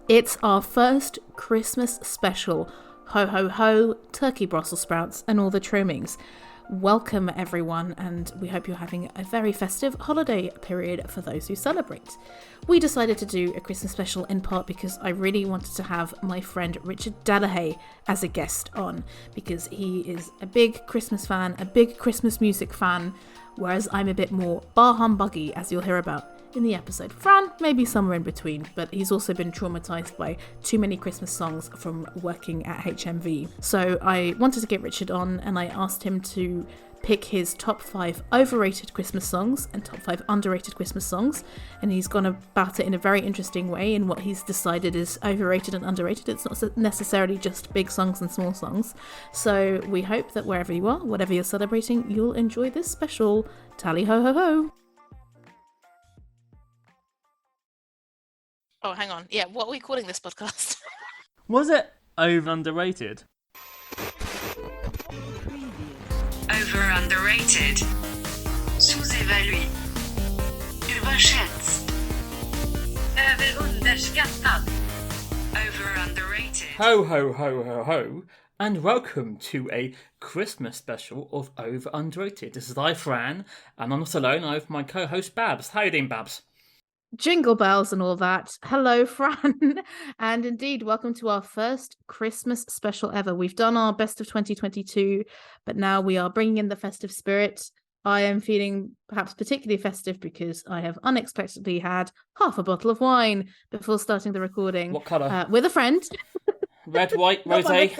It's our first Christmas special. Ho ho ho, turkey Brussels sprouts and all the trimmings. Welcome everyone, and we hope you're having a very festive holiday period for those who celebrate. We decided to do a Christmas special in part because I really wanted to have my friend Richard Delahay as a guest on, because he is a big Christmas fan, a big Christmas music fan, whereas I'm a bit more bar humbug-y, as you'll hear about in the episode. Fran, maybe somewhere in between, but he's also been traumatised by too many Christmas songs from working at HMV. So I wanted to get Richard on, and I asked him to pick his top 5 overrated Christmas songs and top 5 underrated Christmas songs, and he's gone about it in a very interesting way in what he's decided is overrated and underrated. It's not necessarily just big songs and small songs. So we hope that wherever you are, whatever you're celebrating, you'll enjoy this special. Tally ho ho ho! Oh, hang on. Yeah, what are we calling this podcast? Was it over underrated? Over underrated. Sous-évalué. Überschätzt. Överunderskattad. Over underrated. Ho ho ho ho ho, and welcome to a Christmas special of Over Underrated. This is I, Fran, and I'm not alone. I have my co-host Babs. How you doing, Babs? Jingle bells and all that. Hello, Fran. And indeed, welcome to our first Christmas special ever. We've done our best of 2022, but now we are bringing in the festive spirit. I am feeling perhaps particularly festive because I have unexpectedly had half a bottle of wine before starting the recording. What colour? With a friend. Red, white, rosé?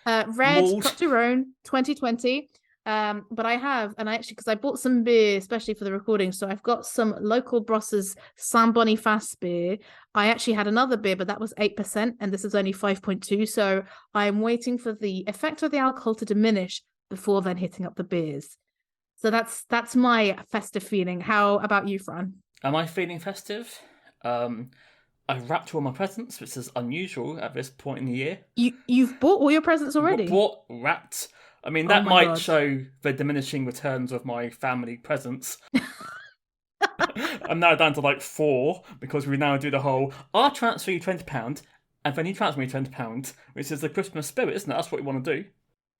Red, Mulled. Cote de Rhone, 2020. But I have, and I actually, because I bought some beer, especially for the recording, so I've got some local Brosses Saint Boniface beer. I actually had another beer, but that was 8%, and this is only 5.2, so I'm waiting for the effect of the alcohol to diminish before then hitting up the beers. So that's my festive feeling. How about you, Fran? Am I feeling festive? I wrapped all my presents, which is unusual at this point in the year. You've bought all your presents already? Bought, wrapped. I mean, that my might God. show the diminishing returns of my family presents. I'm now down to like 4 because we now do the whole, I'll transfer you £20 and then you transfer me £20, which is the Christmas spirit, isn't it? That's what you want to do.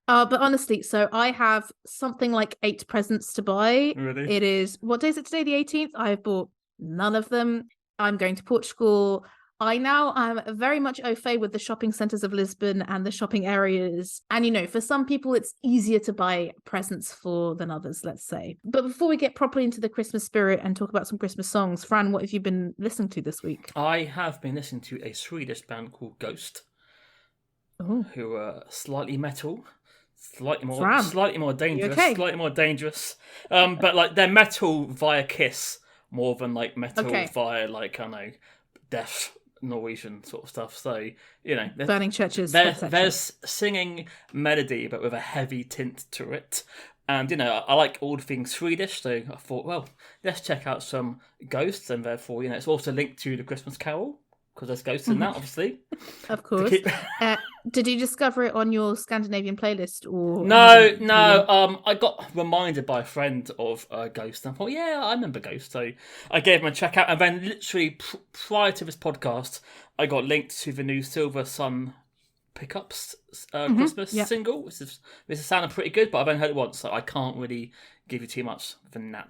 But honestly, so I have something like 8 presents to buy. Really? It is, what day is it today? The 18th? I've bought none of them. I'm going to Portugal. I now am very much au fait with the shopping centres of Lisbon and the shopping areas. And, you know, for some people, it's easier to buy presents for than others, let's say. But before we get properly into the Christmas spirit and talk about some Christmas songs, Fran, what have you been listening to this week? I have been listening to a Swedish band called Ghost, who are slightly metal, slightly more dangerous, okay? Slightly more dangerous. But like they're metal via Kiss more than like metal via like, I don't know, death. Norwegian sort of stuff, so you know, burning churches. There's singing melody, but with a heavy tint to it. And you know, I like all things Swedish, so I thought, well, let's check out some Ghosts, and therefore, you know, it's also linked to the Christmas Carol because there's ghosts in that, obviously. Of course. Did you discover it on your Scandinavian playlist or? No. I got reminded by a friend of Ghost, and I thought, yeah, I remember Ghost, so I gave him a check out. And then, literally prior to this podcast, I got linked to the new Silver Sun Pickups Christmas single, which is sounding pretty good, but I've only heard it once, so I can't really give you too much than that.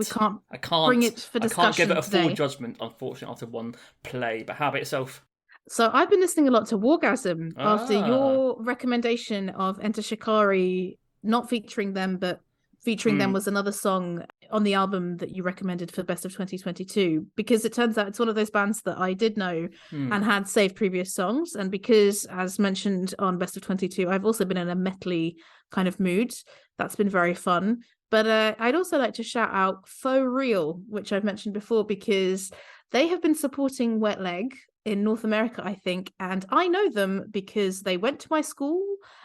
I can't bring it for discussion. I can't give it a today. full judgment, unfortunately, after one play. But how about yourself? So I've been listening a lot to Wargasm after your recommendation of Enter Shikari, not featuring them, but featuring them was another song on the album that you recommended for Best of 2022, because it turns out it's one of those bands that I did know and had saved previous songs. And because, as mentioned on Best of 22, I've also been in a metally kind of mood. That's been very fun. But I'd also like to shout out Faux Real, which I've mentioned before, because they have been supporting Wet Leg in North America, I think, and I know them because they went to my school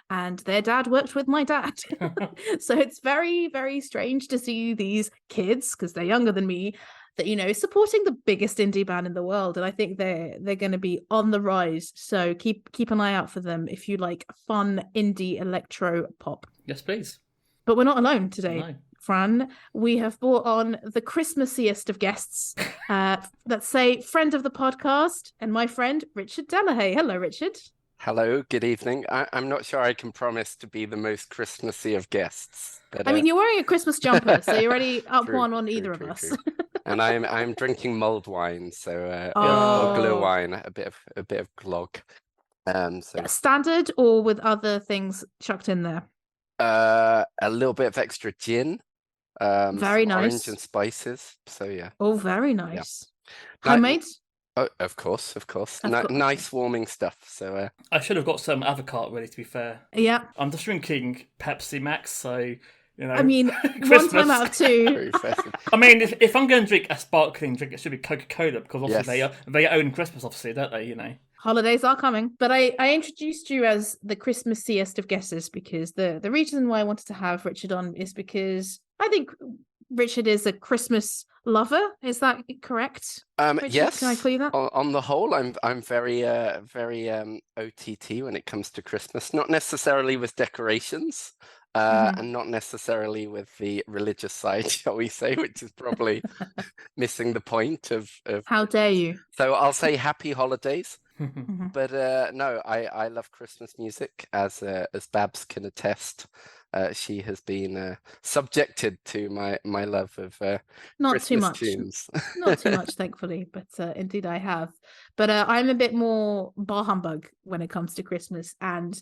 and their dad worked with my dad. So it's very, very strange to see these kids, because they're younger than me, that, you know, supporting the biggest indie band in the world. And I think they're going to be on the rise. So keep an eye out for them if you like fun indie electro pop. Yes, please. But we're not alone today. No. Fran, we have brought on the Christmassiest of guests. Let's say friend of the podcast and my friend Richard Delahay. Hello, Richard. Hello, good evening. I'm not sure I can promise to be the most Christmassy of guests, but I mean, you're wearing a Christmas jumper, so you're already up true, one on true, either true, of us. true. And I'm drinking mulled wine, so Oh. or glue wine, a bit of glog. So Yeah, standard or with other things chucked in there? a little bit of extra gin, Very some orange nice. and spices. So yeah. Oh, very nice. Ni- Homemade? Oh, of course. Of course. Nice warming stuff. So I should have got some avocado ready, to be fair. Yeah. I'm just drinking Pepsi Max, so, you know. I mean, one Christmas. time out of two. very festive. I mean, if I'm going to drink a sparkling drink, it should be Coca-Cola, because obviously Yes. they own Christmas, obviously, don't they, you know? Holidays are coming. But I introduced you as the Christmassiest of guesses because the reason why I wanted to have Richard on is because I think Richard is a Christmas lover. Is that correct? Richard, Yes. can I call you that? On the whole, I'm very OTT when it comes to Christmas. Not necessarily with decorations, and not necessarily with the religious side, shall we say, which is probably missing the point of. How dare you? So I'll say happy holidays. Mhm. But no, I love Christmas music, as Babs can attest. She has been subjected to my love of Not Christmas too much. tunes. Not too much, thankfully, but indeed I have. But I'm a bit more bar humbug when it comes to Christmas, and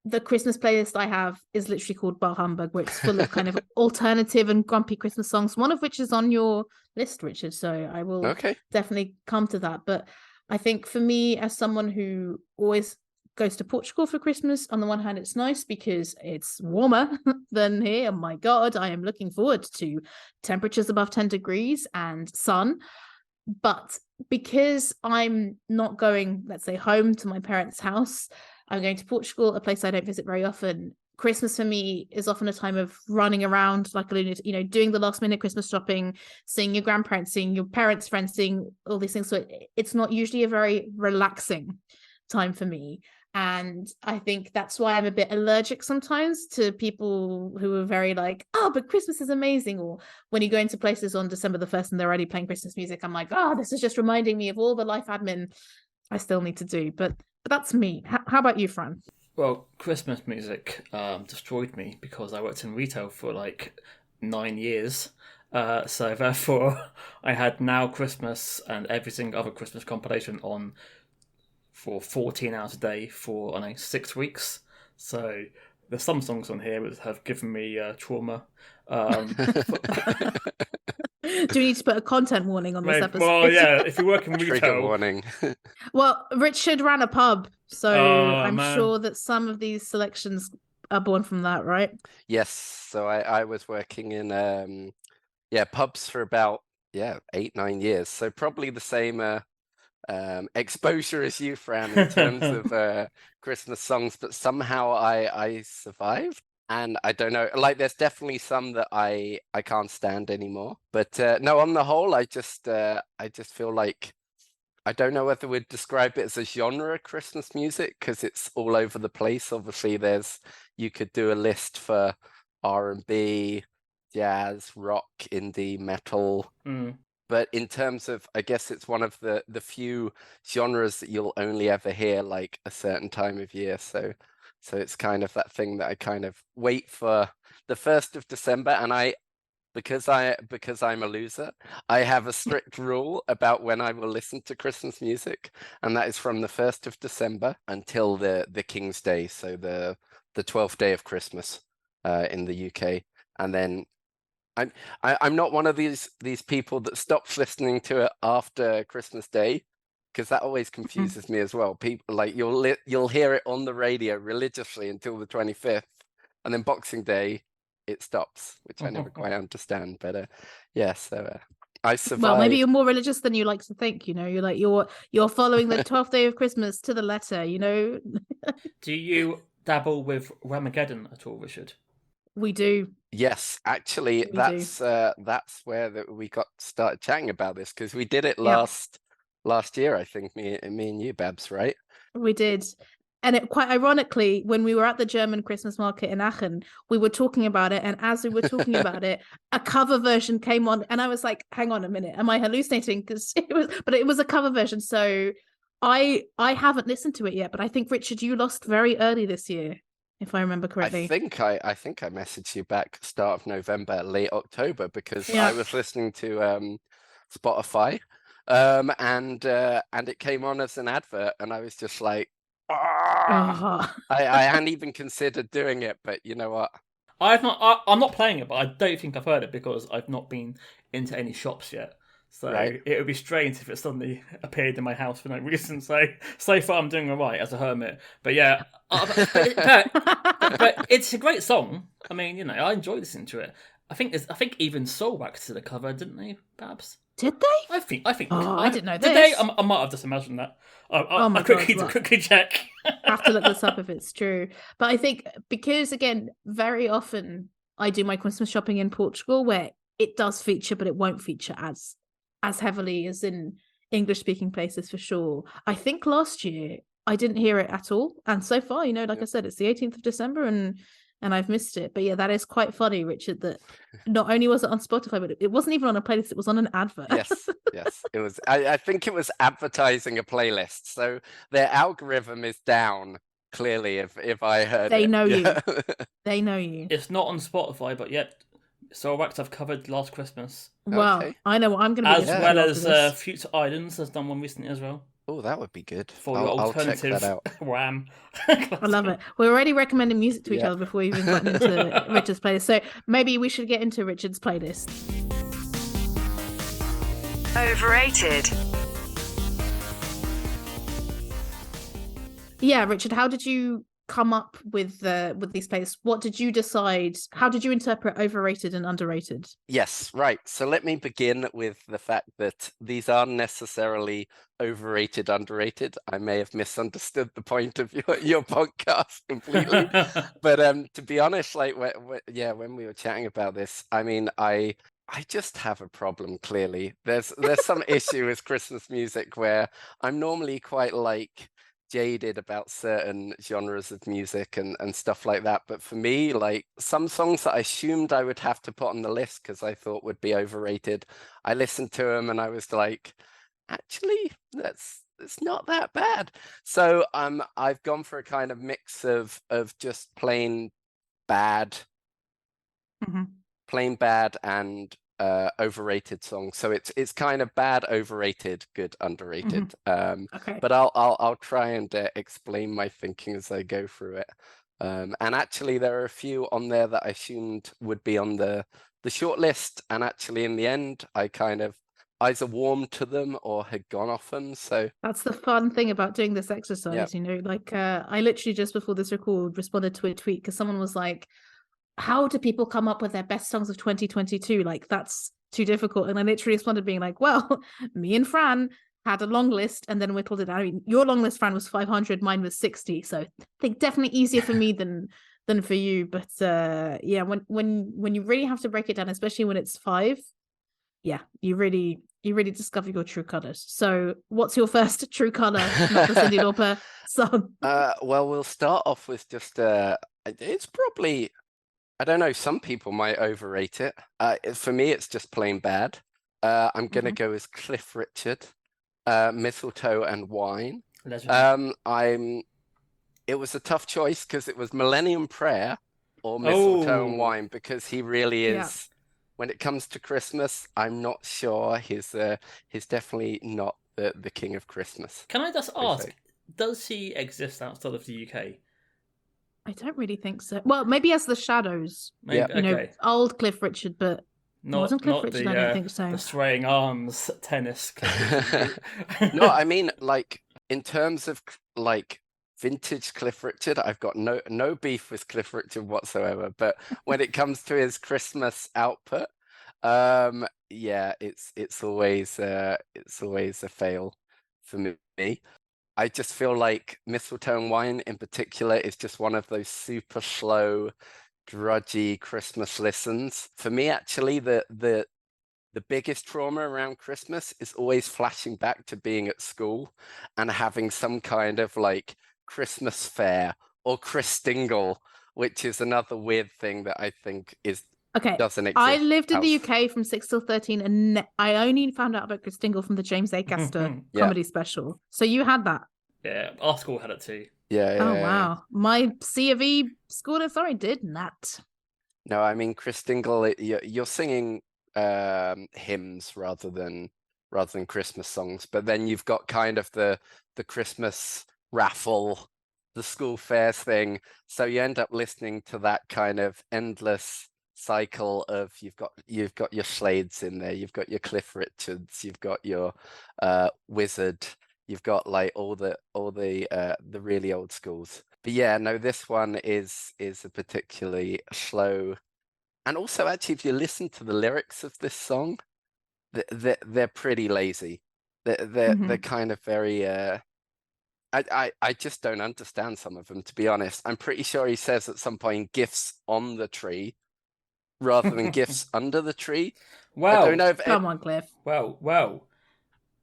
the Christmas playlist I have is literally called Bar Humbug, where it's full of kind of alternative and grumpy Christmas songs, one of which is on your list, Richard. So I will definitely come to that. But I think for me, as someone who always goes to Portugal for Christmas, on the one hand, it's nice because it's warmer than here. Oh my God, I am looking forward to temperatures above 10 degrees and sun. But because I'm not going, let's say, home to my parents' house, I'm going to Portugal, a place I don't visit very often. Christmas for me is often a time of running around like a lunatic, you know, doing the last minute Christmas shopping, seeing your grandparents, seeing your parents' friends, seeing all these things. So it's not usually a very relaxing time for me. And I think that's why I'm a bit allergic sometimes to people who are very like, oh, but Christmas is amazing. Or when you go into places on December the 1st and they're already playing Christmas music, I'm like, oh, this is just reminding me of all the life admin I still need to do. But that's me. How about you, Fran? Well, Christmas music destroyed me because I worked in retail for like 9 years. So therefore, I had Now Christmas and every single other Christmas compilation on for 14 hours a day for, 6 weeks. So there's some songs on here that have given me trauma. Do we need to put a content warning on this episode? Well, yeah, if you work in retail... Trigger warning. Well, Richard ran a pub, so I'm man. sure that some of these selections are born from that, right? Yes, so I was working in pubs for about 8-9 years, so probably the same exposure as you, Fran, in terms of Christmas songs, but somehow I survived. And I don't know, like there's definitely some that I can't stand anymore. But no, on the whole, I just feel like, I don't know whether we'd describe it as a genre, Christmas music, because it's all over the place. Obviously, you could do a list for R&B, jazz, rock, indie, metal. But in terms of, I guess it's one of the few genres that you'll only ever hear like a certain time of year. So it's kind of that thing that I kind of wait for the 1st of December. And because I'm a loser, I have a strict rule about when I will listen to Christmas music. And that is from the 1st of December until the King's Day. So the 12th day of Christmas in the UK. And then I'm not one of these people that stops listening to it after Christmas Day, because that always confuses me as well. People like you'll hear it on the radio religiously until the 25th, and then Boxing Day it stops, which I never quite understand. But so I survived. Well, maybe you're more religious than you like to think. You know, you're following the 12th day of Christmas to the letter. You know. Do you dabble with Ramageddon at all, Richard? We do. Yes, actually, that's where we got started chatting about this, because we did it last year, I think, me and you, Babs, right? We did. And it quite ironically, when we were at the German Christmas market in Aachen, we were talking about it. And as we were talking about it, a cover version came on. And I was like, hang on a minute, am I hallucinating? Because it was a cover version. So I haven't listened to it yet, but I think, Richard, you lost very early this year, if I remember correctly. I think I messaged you back start of November, late October, because Yeah. I was listening to Spotify, and it came on as an advert, and I was just like, Oh. I hadn't even considered doing it, but you know what? I'm not playing it, but I don't think I've heard it because I've not been into any shops yet. So Right. it would be strange if it suddenly appeared in my house for no reason. So far I'm doing all right as a hermit. But yeah, but it's a great song. I mean, you know, I enjoy listening to it. I think even Soulwax did a cover, didn't they, Babs? Did they? I think. Oh, I didn't know Did this. they? I might have just imagined that. Oh my I'll quickly God, quickly check. I have to look this up if it's true. But I think because, again, very often I do my Christmas shopping in Portugal where it does feature, but it won't feature as heavily as in English speaking places, for sure. I think last year I didn't hear it at all. And so far, you know, like I said, it's the 18th of December and I've missed it. But yeah, that is quite funny, Richard, that not only was it on Spotify, but it wasn't even on a playlist, it was on an advert. Yes, it was. I think it was advertising a playlist, so their algorithm is down. Clearly, if I heard They it. know you. They know you. It's not on Spotify, but yet Soulwax I've covered last Christmas. Well, Okay. I know what I'm going to be As listening well to as after this. Future Islands has done one recently as well. Oh, that would be good. For your I'll check alternative that out. Wham. I love it. We're already recommending music to each Yeah. other before we've even gotten into Richard's playlist. So maybe we should get into Richard's playlist. Overrated. Yeah, Richard, how did you come up with these playlists? What did you decide? How did you interpret overrated and underrated? Yes, right. So let me begin with the fact that these aren't necessarily overrated, underrated. I may have misunderstood the point of your podcast completely. But to be honest, like when we were chatting about this, I mean, I just have a problem. Clearly, there's some issue with Christmas music where I'm normally quite like jaded about certain genres of music and stuff like that, but for me, like some songs that I assumed I would have to put on the list because I thought would be overrated, I listened to them and I was like, actually, it's not that bad. So I've gone for a kind of mix of just plain bad and overrated songs. So it's kind of bad, overrated, good, underrated. Okay. But I'll try and explain my thinking as I go through it. And actually, there are a few on there that I assumed would be on the short list, and actually, in the end, I kind of either warmed to them or had gone off them. So that's the fun thing about doing this exercise. Yep. You know, like I literally just before this record responded to a tweet because someone was like, how do people come up with their best songs of 2022? Like, that's too difficult. And I literally responded being like, well, me and Fran had a long list and then whittled it down. I mean, your long list, Fran, was 500, mine was 60. So I think definitely easier for me than for you. But yeah, when you really have to break it down, especially when it's 5, yeah, you really discover your true colors. So what's your first true color, not the Cyndi Lauper song? well, we'll start off with just it's probably, I don't know, some people might overrate it. For me, it's just plain bad. I'm going to go as Cliff Richard, Mistletoe and Wine. It was a tough choice because it was Millennium Prayer or Mistletoe and Wine, because he really is, when it comes to Christmas, I'm not sure he's definitely not the king of Christmas. Can I just ask, does he exist outside of the UK? I don't really think so. Well, maybe as the Shadows. Maybe, you know, old Cliff Richard, but wasn't Cliff Richard, I don't think so. The swaying arms tennis. No, I mean, like, in terms of like vintage Cliff Richard, I've got no beef with Cliff Richard whatsoever. But when it comes to his Christmas output, yeah, it's always a fail for me. I just feel like Mistletoe and Wine in particular is just one of those super slow, drudgy Christmas listens. For me, actually, the biggest trauma around Christmas is always flashing back to being at school and having some kind of like Christmas Fair or Christingle, which is another weird thing that I think doesn't exist. I lived in the UK from 6 till 13, and I only found out about Christingle from the James Acaster comedy special. So you had that? Yeah, our school had it too. Yeah. Oh, wow. My C of E school, did not. No, I mean, Christingle, you're singing hymns rather than Christmas songs, but then you've got kind of the Christmas raffle, the school fairs thing, so you end up listening to that kind of endless cycle of you've got your Slades in there, you've got your Cliff Richards, you've got your Wizard, you've got like all the really old schools. But yeah, no, this one is a particularly slow, and also actually if you listen to the lyrics of this song, they're pretty lazy. They're kind of very I just don't understand some of them, to be honest. I'm pretty sure he says at some point gifts on the tree rather than gifts under the tree. Wow. I don't know if Come on, Cliff. Well,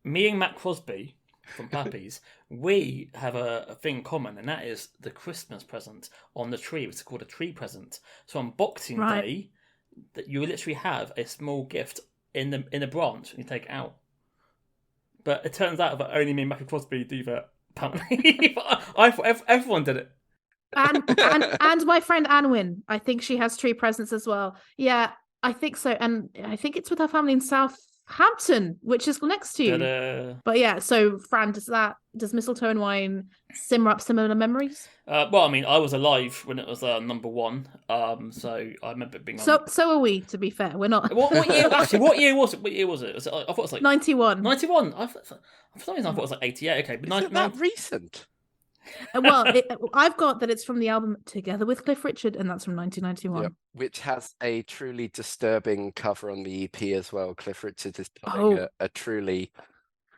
me and Matt Crosby from Pappy's, we have a thing in common, and that is the Christmas present on the tree. It's called a tree present. So on Boxing Day, that you literally have a small gift in a branch and you take it out. But it turns out that only me and Matthew Crosby do that. Apparently, I thought everyone did it. And my friend Anwin, I think she has tree presents as well. Yeah, I think so, and I think it's with her family in Southampton, which is next to you. Ta-da. But yeah, so Fran, does mistletoe and wine simmer up similar memories? Well, I mean, I was alive when it was number one, so I remember it being. So are we. To be fair, we're not. What year? Actually, what year was it? What year was it? I thought it was like 91. 91. For some reason, I thought it was like 88. Okay, but is it that recent? Well, I've got that it's from the album Together with Cliff Richard, and that's from 1991. Yep. Which has a truly disturbing cover on the EP as well. Cliff Richard is putting a truly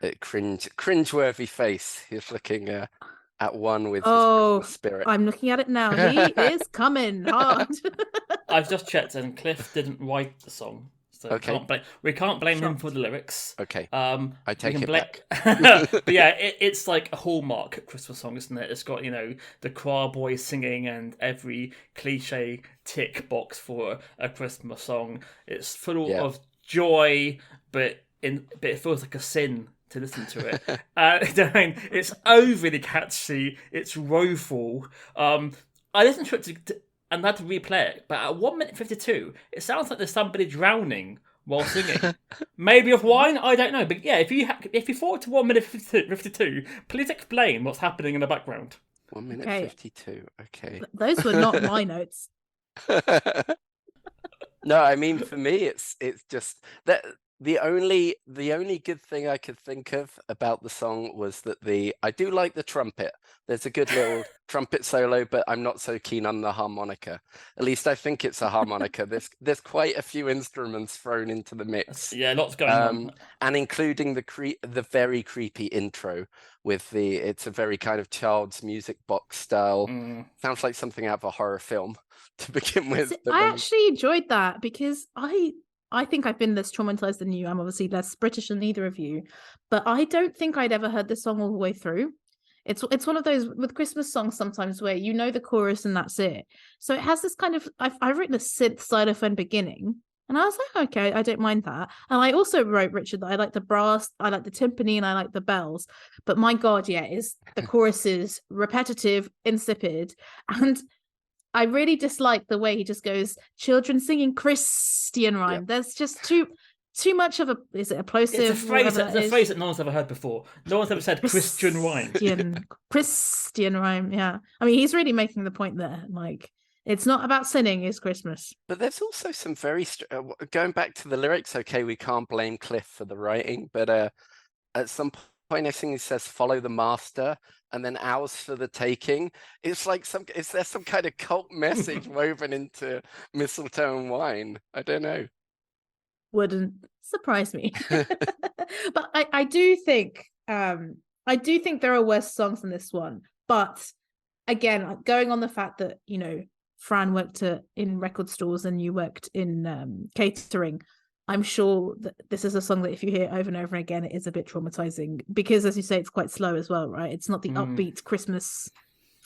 cringeworthy face. He's looking at one with his spirit. I'm looking at it now. He is coming hard. I've just checked, and Cliff didn't write the song. So we can't blame him for the lyrics. Okay. I take it back. But yeah, it's like a hallmark Christmas song, isn't it? It's got, the choir boys singing and every cliche tick box for a Christmas song. It's full of joy, but it feels like a sin to listen to it. It's overly catchy. It's woeful. I listened to it and I had to replay it, but at 1 minute 52, it sounds like there's somebody drowning while singing. Maybe of wine, I don't know. But yeah, if you forward to 1 minute 52, please explain what's happening in the background. 1 minute 52. Okay. Those were not my notes. No, I mean, for me, it's just that the only good thing I could think of about the song was that I do like the trumpet. There's a good little trumpet solo, but I'm not so keen on the harmonica. At least I think it's a harmonica. There's quite a few instruments thrown into the mix. Yeah, lots going on, and including the very creepy intro with it's a very kind of child's music box style. Sounds like something out of a horror film to begin with. I actually enjoyed that because I think I've been less traumatized than you. I'm obviously less British than either of you, but I don't think I'd ever heard this song all the way through. It's one of those with Christmas songs sometimes where the chorus and that's it. So it has this kind of I've written a synth xylophone beginning, and I was like, okay, I don't mind that. And I also wrote, Richard, that I like the brass, I like the timpani, and I like the bells. But my God, is the chorus is repetitive, insipid, and I really dislike the way he just goes, children singing Christian rhyme. There's just too much of is it a plosive? It's a phrase that no one's ever heard before. No one's ever said Christian rhyme. Christian rhyme, yeah. I mean, he's really making the point there. Like, it's not about sinning, it's Christmas. But there's also some very, going back to the lyrics, okay, we can't blame Cliff for the writing, but at some point I think he says, follow the master, and then ours for the taking. It's like is there some kind of cult message woven into mistletoe and wine? I don't know. Wouldn't surprise me. But I do think there are worse songs than this one. But again, going on the fact that, Fran worked in record stores and you worked in catering, I'm sure that this is a song that if you hear over and over again, it is a bit traumatizing because, as you say, it's quite slow as well, right? It's not the upbeat Christmas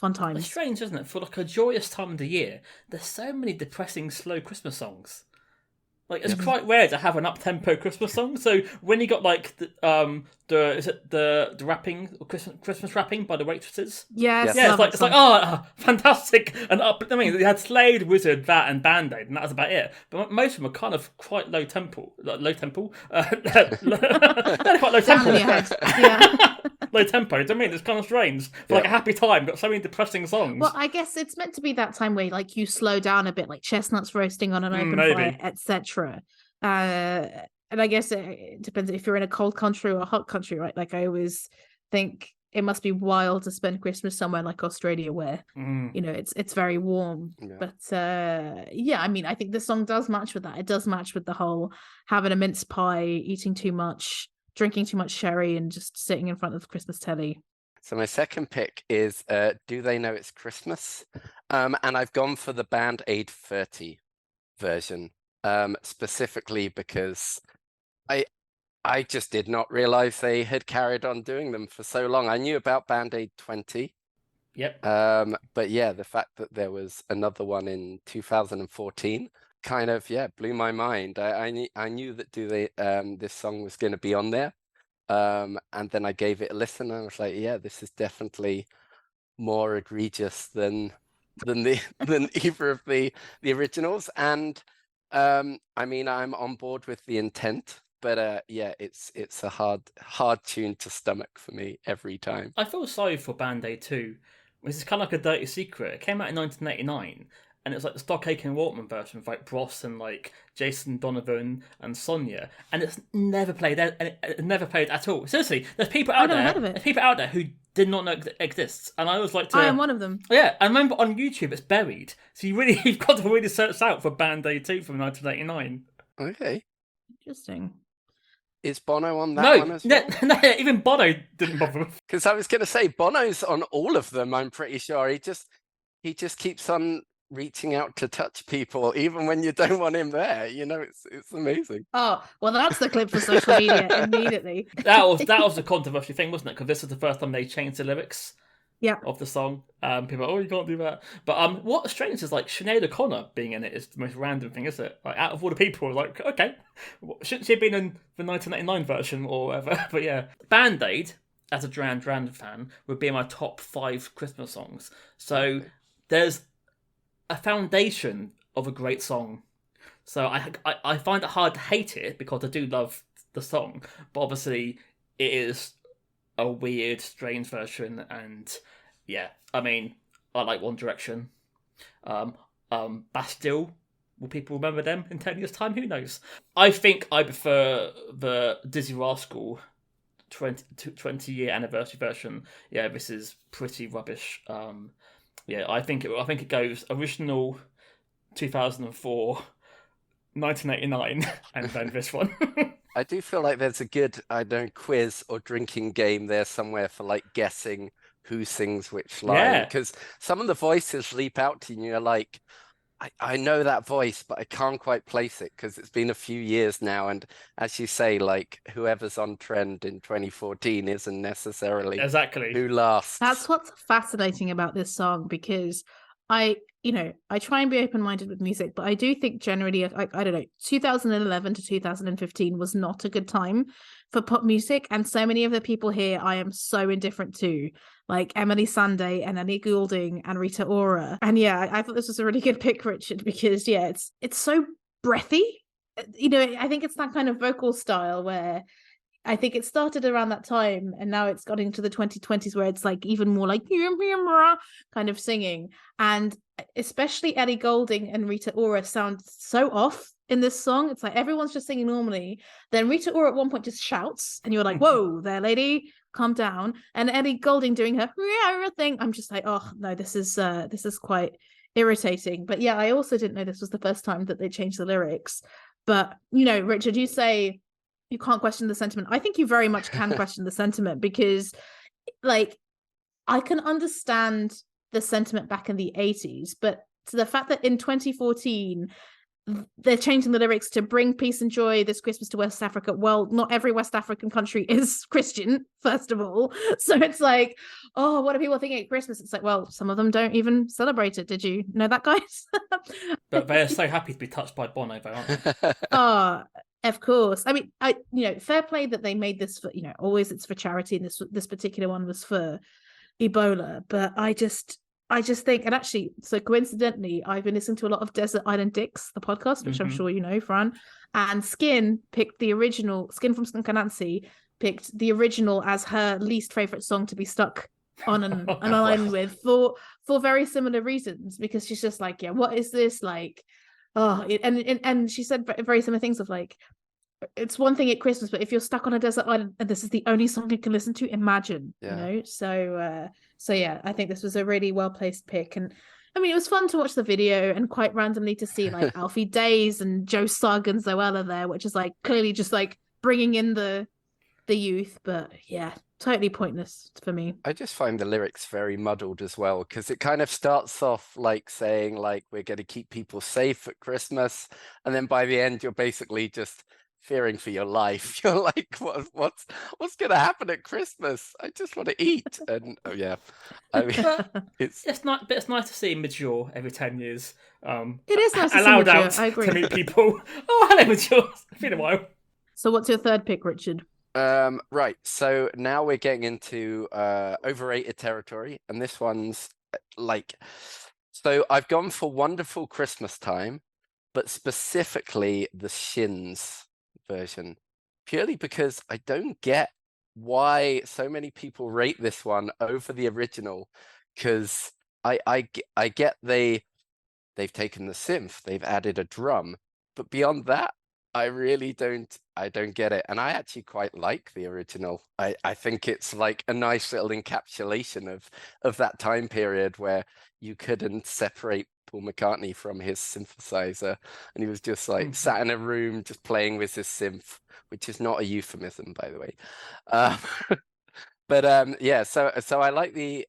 fun It's times. strange, isn't it? For like a joyous time of the year, there's so many depressing, slow Christmas songs. Like it's quite rare to have an up-tempo Christmas song. So when you got like the rapping or Christmas rapping by the Waitresses, Yes, yeah, love it's that like song. fantastic and up. I mean, they had Slade, Wizard, that, and Band Aid, and that was about it. But most of them are kind of quite low tempo, they're quite low Down in tempo. your head. Yeah. Low tempo. Do you know what I mean? It's kind of strange. For like a happy time, got so many depressing songs. Well, I guess it's meant to be that time where like you slow down a bit, like chestnuts roasting on an open fire, etc. And I guess it depends if you're in a cold country or a hot country, right? Like I always think it must be wild to spend Christmas somewhere like Australia where you know it's very warm. Yeah. But yeah, I mean, I think this song does match with that. It does match with the whole having a mince pie, eating too much, drinking too much sherry, and just sitting in front of Christmas telly. So my second pick is Do They Know It's Christmas? And I've gone for the Band Aid 30 version, specifically because I just did not realize they had carried on doing them for so long. I knew about Band Aid 20. Yep. But yeah, the fact that there was another one in 2014 kind of blew my mind. I knew that this song was going to be on there. And then I gave it a listen and I was like, yeah, this is definitely more egregious than either of the originals. And I mean, I'm on board with the intent, but yeah, it's a hard tune to stomach for me every time. I feel sorry for Band Aid too. This is kind of like a dirty secret. It came out in 1989, and it's like the Stock Aitken Waterman version with like Bros and like Jason Donovan and Sonia, and it's never played. It never played at all. Seriously, there's people out there. There's people out there who did not know it exists, and I always like to. I am one of them. Yeah, I remember on YouTube it's buried, so you've got to really search out for Band Aid 2 from 1989. Okay, interesting. Is Bono on that one as well? No, even Bono didn't bother. Because I was going to say Bono's on all of them. I'm pretty sure he just keeps on reaching out to touch people, even when you don't want him there. You know, it's amazing. Oh well, that's the clip for social media immediately. That was a controversial thing, wasn't it? Because this was the first time they changed the lyrics. Yeah. Of the song. People are, oh, you can't do that. But what's strange is like Sinead O'Connor being in it is the most random thing, isn't it? Like out of all the people, like, okay, shouldn't she have been in the 1989 version or whatever? But yeah, Band Aid, as a Duran Duran fan, would be in my top 5 Christmas songs. So there's a foundation of a great song. So I find it hard to hate it because I do love the song, but obviously it is a weird, strange version, and yeah, I mean, I like One Direction. Bastille, will people remember them in 10 years' time? Who knows? I think I prefer the Dizzy Rascal 20-year anniversary version. Yeah, this is pretty rubbish. Yeah, I think it goes original 2004, 1989, and then this one. I do feel like there's a good, quiz or drinking game there somewhere for like guessing who sings which line. Because some of the voices leap out to you and you're like, I know that voice, but I can't quite place it because it's been a few years now. And as you say, like whoever's on trend in 2014 isn't necessarily exactly who lasts. That's what's fascinating about this song, because I try and be open-minded with music, but I do think generally, I don't know, 2011 to 2015 was not a good time for pop music, and so many of the people here I am so indifferent to, like Emily Sandé and Ellie Goulding and Rita Ora. And yeah, I thought this was a really good pick, Richard, because yeah, it's so breathy. You know, I think it's that kind of vocal style where I think it started around that time, and now it's got into the 2020s where it's like even more like kind of singing. And especially Ellie Goulding and Rita Ora sound so off in this song. It's like everyone's just singing normally. Then Rita Ora at one point just shouts, and you're like, whoa there, lady, calm down. And Ellie Goulding doing her thing. I'm just like, oh no, this is quite irritating. But yeah, I also didn't know this was the first time that they changed the lyrics. But you know, Richard, you say you can't question the sentiment. I think you very much can question the sentiment, because like I can understand the sentiment back in the 80s, but to the fact that in 2014 they're changing the lyrics to bring peace and joy this Christmas to West Africa. Well, not every West African country is Christian, first of all. So it's like, oh, what are people thinking at Christmas? It's like, well, some of them don't even celebrate it. Did you know that, guys? But they're so happy to be touched by Bono, though, aren't they? Oh, of course. I mean, fair play that they made this for, always it's for charity, and this particular one was for Ebola. But I just think, and actually, so coincidentally, I've been listening to a lot of Desert Island Dicks, the podcast, which I'm sure you know, Fran, and Skin picked the original. Skin from Skunk Anansi picked the original as her least favorite song to be stuck on an island with for very similar reasons, because she's just like, yeah, what is this like? Oh, and she said very similar things of like, it's one thing at Christmas, but if you're stuck on a desert island and this is the only song you can listen to, imagine, So yeah, I think this was a really well placed pick, and I mean it was fun to watch the video and quite randomly to see like Alfie Days and Joe Sugg and Zoella there, which is like clearly just like bringing in the youth, but yeah, totally pointless for me. I just find the lyrics very muddled as well, because it kind of starts off like saying like we're going to keep people safe at Christmas, and then by the end you're basically just fearing for your life. You're like, what's going to happen at Christmas? I just want to eat. And oh yeah, I mean, it's not, but it's nice to see Mature every 10 years. It is nice to see allowed Mature, out I agree. to meet people. Oh, hello, Mature. It's been a while. So what's your third pick, Richard? Right, so now we're getting into overrated territory, and this one's like, so I've gone for Wonderful Christmas Time, but specifically the Shins version, purely because I don't get why so many people rate this one over the original, because I get they've taken the synth, they've added a drum, but beyond that, I really don't get it. And I actually quite like the original. I think it's like a nice little encapsulation of that time period where you couldn't separate Paul McCartney from his synthesizer, and he was just like sat in a room just playing with his synth, which is not a euphemism, by the way. Yeah, so I like the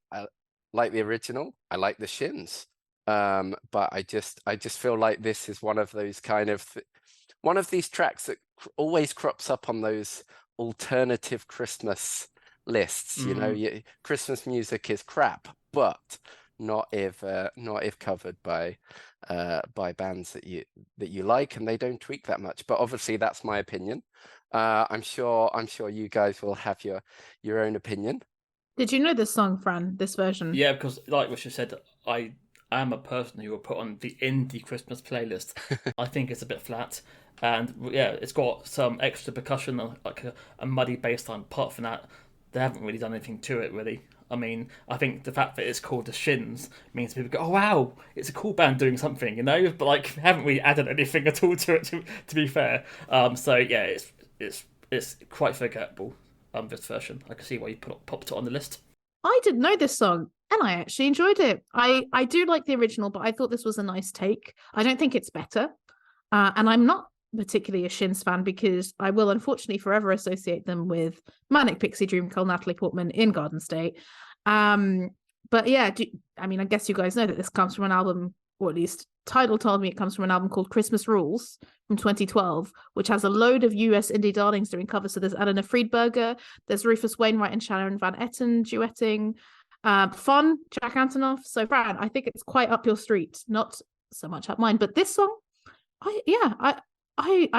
original. I like the Shins. But I just feel like this is one of those kind of one of these tracks that always crops up on those alternative Christmas lists. You know, Christmas music is crap, but not if covered by bands that you like, and they don't tweak that much. But obviously, that's my opinion. I'm sure you guys will have your own opinion. Did you know this song, Fran? This version? Yeah, because like Richard said, I am a person who will put on the indie Christmas playlist. I think it's a bit flat, and yeah, it's got some extra percussion, like a muddy bass line. Apart from that, they haven't really done anything to it, really. I mean, I think the fact that it's called the Shins means people go, "Oh wow, it's a cool band doing something," you know. But like, haven't really added anything at all to it. To be fair, so yeah, it's quite forgettable. This version, I can see why you popped it on the list. I didn't know this song, and I actually enjoyed it. I do like the original, but I thought this was a nice take. I don't think it's better, and I'm not particularly a Shins fan, because I will unfortunately forever associate them with Manic Pixie Dream Girl Natalie Portman in Garden State. But yeah, I guess you guys know that this comes from an album, or at least Tidal told me it comes from an album called Christmas Rules from 2012, which has a load of US indie darlings doing covers. So there's Eleanor Friedberger, there's Rufus Wainwright and Sharon Van Etten duetting, Fun, Jack Antonoff. So Fran, I think it's quite up your street, not so much up mine. But this song, I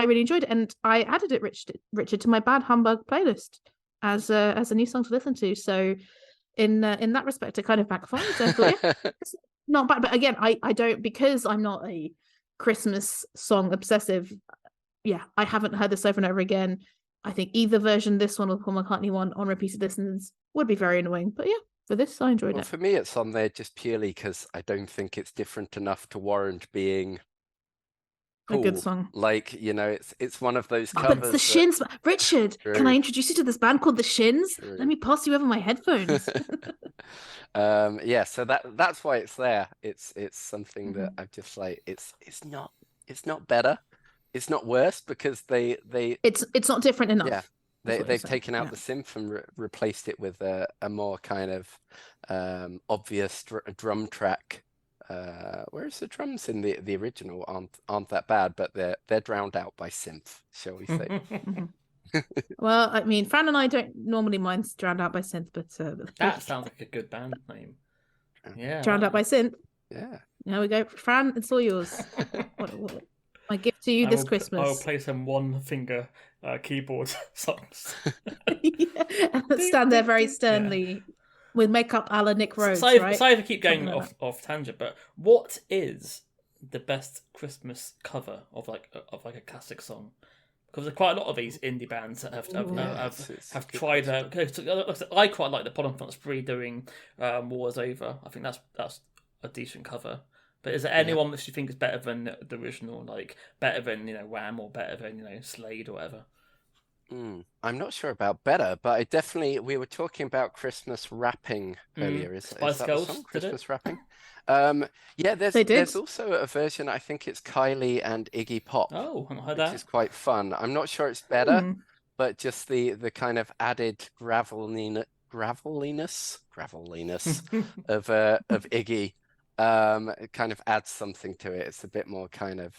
really enjoyed it, and I added it, Richard, to my Bad Humbug playlist as a new song to listen to. So in that respect, it kind of backfired. So I thought, yeah, it's not bad. But again, I don't, because I'm not a Christmas song obsessive. Yeah, I haven't heard this over and over again. I think either version, this one or Paul McCartney one, on repeated listens would be very annoying. But yeah, for this, I enjoyed it. For me, it's on there just purely because I don't think it's different enough to warrant being cool. A good song. Like, you know, it's one of those covers. But it's the Shins. Richard, can I introduce you to this band called the Shins? True. Let me pass you over my headphones. Yeah, so that's why it's there. It's something that I've just like, it's not better. It's not worse, because it's not different enough. Yeah. They've taken out the synth and replaced it with a more kind of obvious drum track whereas the drums in the original aren't that bad, but they're drowned out by synth, shall we say? Well, I mean, Fran and I don't normally mind drowned out by synth, but That sounds like a good band name. Yeah, drowned out by synth. Yeah. There we go, Fran. It's all yours. what my gift to you this Christmas. I will play some one-finger keyboard songs. Stand there very sternly with makeup a la Nick Rhodes, right? Sorry if I keep going off tangent, but what is the best Christmas cover of like a classic song? Because there's quite a lot of these indie bands that have tried. I quite like the Pollen Front Spree doing "War Is Over." I think that's a decent cover. But is there anyone that you think is better than the original, like better than Wham or better than Slade or whatever? I'm not sure about better, but we were talking about Christmas rapping earlier. Is that Girls, the song? Christmas rapping? There's also a version. I think it's Kylie and Iggy Pop. Oh, I haven't heard which that. is quite fun. I'm not sure it's better, but just the kind of added graveliness of Iggy it kind of adds something to it. It's a bit more kind of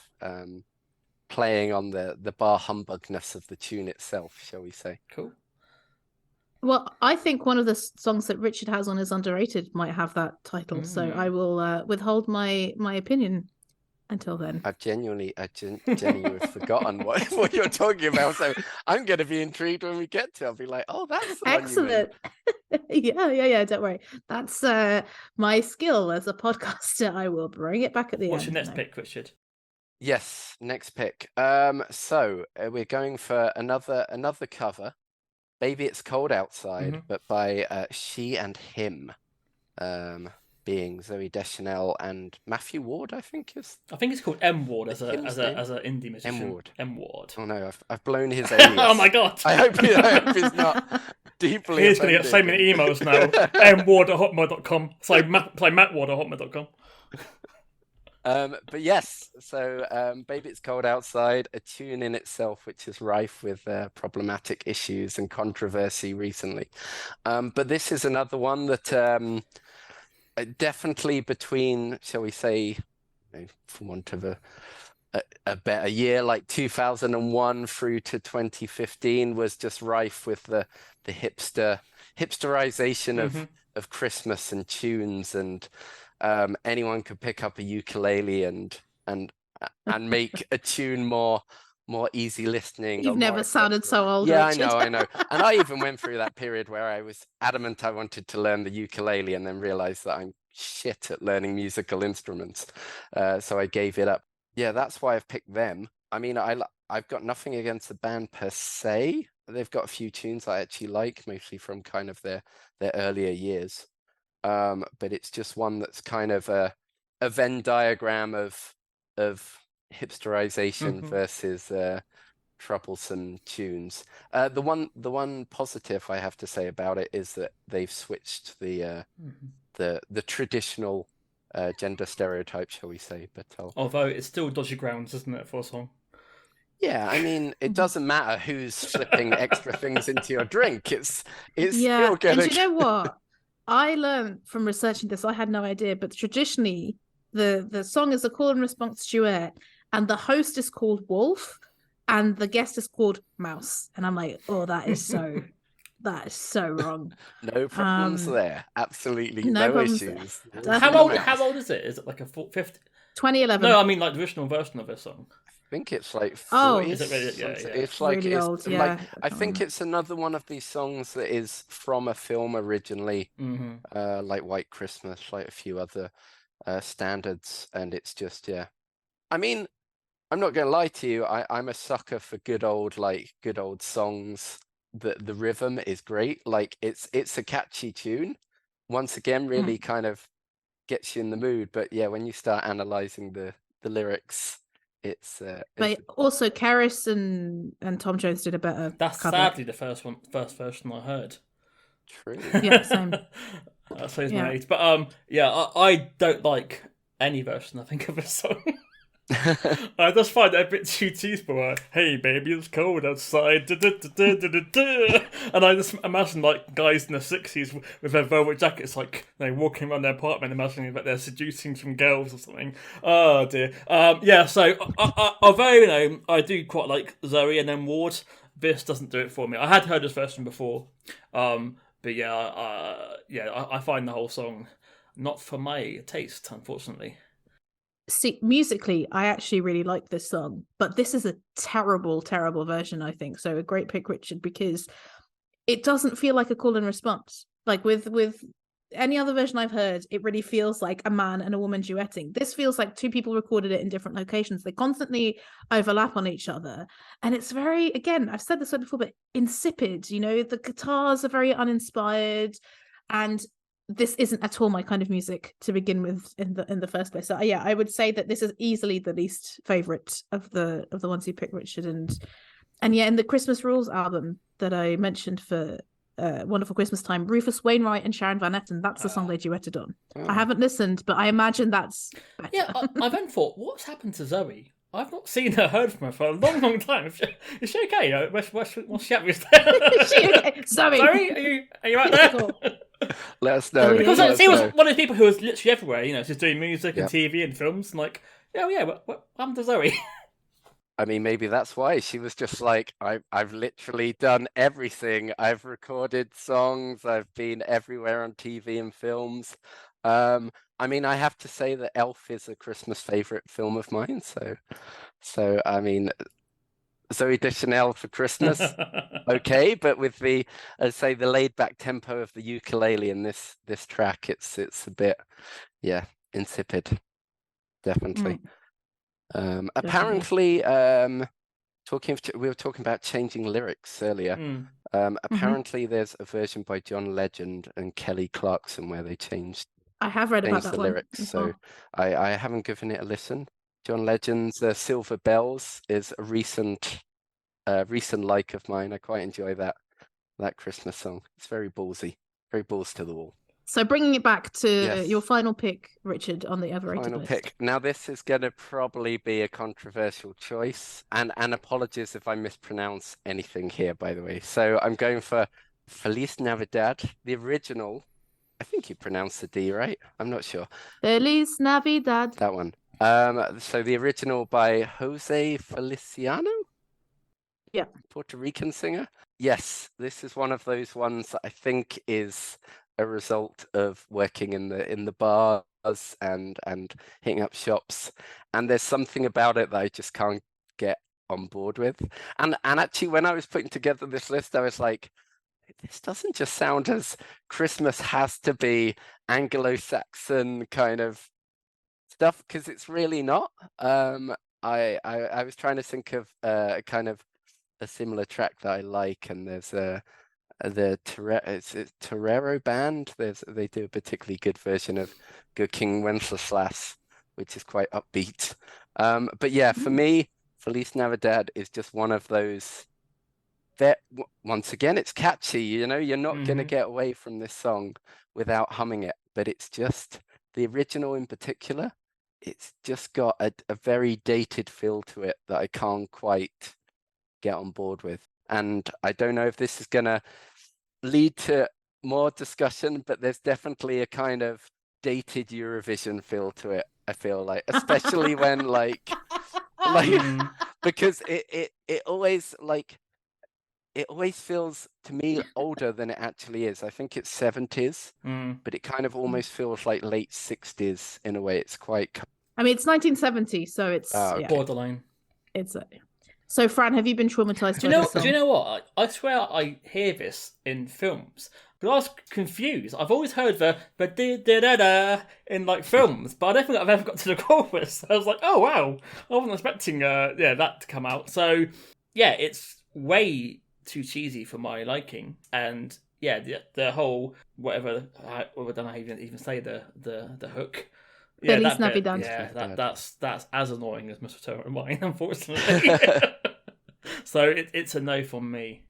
playing on the bar humbugness of the tune itself, shall we say? Cool. Well, I think one of the songs that Richard has on his Underrated might have that title, so I will withhold my opinion until then. I've genuinely forgotten what you're talking about, so I'm going to be intrigued when we get to it. I'll be like, oh, that's the excellent. One you meant. Yeah, don't worry. That's my skill as a podcaster. I will bring it back at the end. What's your next pick, Richard? Yes, next pick. So we're going for another cover. Baby It's Cold Outside, but by She and Him, being Zooey Deschanel and Matthew Ward, I think it's called M Ward as an indie musician. M Ward. Oh no, I've blown his alias. Oh my god! I hope he's not deeply. He's going to get so many emails now. mward@hotmail.com. Sorry, Matt Ward@hotmail.com. But yes, so Baby It's Cold Outside, a tune in itself which is rife with problematic issues and controversy recently. But this is another one that definitely between, shall we say, for want of a better year, like 2001 through to 2015, was just rife with the hipsterization of Christmas and tunes, and anyone could pick up a ukulele and make a tune more easy listening. You've never sounded so old. Yeah, Richard. I know. And I even went through that period where I was adamant I wanted to learn the ukulele, and then realized that I'm shit at learning musical instruments. So I gave it up. Yeah, that's why I've picked them. I mean, I've got nothing against the band per se. They've got a few tunes I actually like, mostly from kind of their earlier years. But it's just one that's kind of a Venn diagram of hipsterization versus troublesome tunes. The one positive I have to say about it is that they've switched the traditional gender stereotype, shall we say? But although it's still dodgy grounds, isn't it, for a song? Yeah, I mean, it doesn't matter who's slipping extra things into your drink. It's still gonna. And you know what? I learned from researching this. I had no idea, but traditionally, the song is a call and response duet, and the host is called Wolf, and the guest is called Mouse. And I'm like, oh, that is so wrong. No problems there. Absolutely no issues. How old is it? Is it like a 50? 2011. No, I mean like the original version of this song. I think it's like 40s. Oh, is it really? Yeah. It's like really it's old, like I think it's another one of these songs that is from a film originally, like White Christmas, like a few other standards, and it's just I mean, I'm not going to lie to you. I'm a sucker for good old songs. The rhythm is great. Like it's a catchy tune. Once again, really kind of gets you in the mood. But yeah, when you start analyzing the lyrics, but also Karis and Tom Jones did a better That's cover. Sadly the first version I heard. True. Yeah, same. That says my age. But I don't like any version I think of this song. I just find it a bit too teaspoon. Hey, baby, it's cold outside. And I just imagine like guys in the 60s with their velvet jackets, like walking around their apartment, imagining that they're seducing some girls or something. Oh dear. Yeah. So although I do quite like Zoe and then Ward, this doesn't do it for me. I had heard this version before, but yeah, I find the whole song not for my taste, unfortunately. See, musically, I actually really like this song, but this is a terrible, terrible version, I think. So a great pick, Richard, because it doesn't feel like a call and response. Like with any other version I've heard, it really feels like a man and a woman duetting. This feels like two people recorded it in different locations. They constantly overlap on each other. And it's very, again, I've said this before, but insipid. You know, the guitars are very uninspired. And this isn't at all my kind of music to begin with in the first place. So yeah, I would say that this is easily the least favorite of the ones you picked, Richard. And yeah, in the Christmas Rules album that I mentioned for Wonderful Christmas Time, Rufus Wainwright and Sharon Van Etten, that's the song they duetted on. I haven't listened, but I imagine that's better. Yeah, I then thought, what's happened to Zoe? I've not seen her, heard from her for a long, long time. Is she okay? What's she up with? Is she okay? Zoe, are you right there? Let us know. Because Let us she was know. one of the people who was literally everywhere, just doing music and Yep. TV and films, and like, what happened to Zoe? I mean, maybe that's why she was just like, I've literally done everything. I've recorded songs. I've been everywhere on TV and films. I mean, I have to say that Elf is a Christmas favorite film of mine. So I mean, Zoe Deschanel for Christmas, okay, but with the, I'd say, the laid back tempo of the ukulele in this track, it's a bit, yeah, insipid, definitely. Apparently, we were talking about changing lyrics earlier. Apparently, there's a version by John Legend and Kelly Clarkson where they changed I have read about that the one lyrics. as So well. I haven't given it a listen. John Legend's Silver Bells is a recent like of mine. I quite enjoy that Christmas song. It's very ballsy, very balls to the wall. So bringing it back to Yes. your final pick, Richard, on the overrated Final list. pick. Now this is going to probably be a controversial choice, and apologies if I mispronounce anything here, by the way. So I'm going for Feliz Navidad, the original. I think you pronounce the D right. I'm not sure. Feliz Navidad. That one. So the original by Jose Feliciano. Yeah. Puerto Rican singer. Yes, this is one of those ones that I think is a result of working in the bars and hitting up shops, and there's something about it that I just can't get on board with. And actually, when I was putting together this list, I was like, this doesn't just sound as Christmas has to be Anglo-Saxon kind of stuff, because it's really not. I was trying to think of kind of a similar track that I like, and there's the Torero band. They do a particularly good version of Good King Wenceslas, which is quite upbeat. But yeah, for me, Feliz Navidad is just one of those that, once again, it's catchy. You're not going to get away from this song without humming it. But it's just the original in particular. It's just got a very dated feel to it that I can't quite get on board with. And I don't know if this is going to lead to more discussion, but there's definitely a kind of dated Eurovision feel to it, I feel like, especially when because it always feels to me older than it actually is. I think it's 70s, but it kind of almost feels like late 60s in a way. It's quite... I mean, it's 1970, so it's borderline. It's So, Fran, have you been traumatized by this song? Do you know what? I swear I hear this in films. But I was confused. I've always heard the da-da-da in like films, but I don't think I've ever got to the chorus. I was like, oh wow, I wasn't expecting that to come out. So yeah, it's way too cheesy for my liking. And yeah, the whole whatever I don't know how you even say the hook. Yeah, Feliz Navidad. Yeah, that's as annoying as Mistletoe and Wine, unfortunately. So it's a no from me.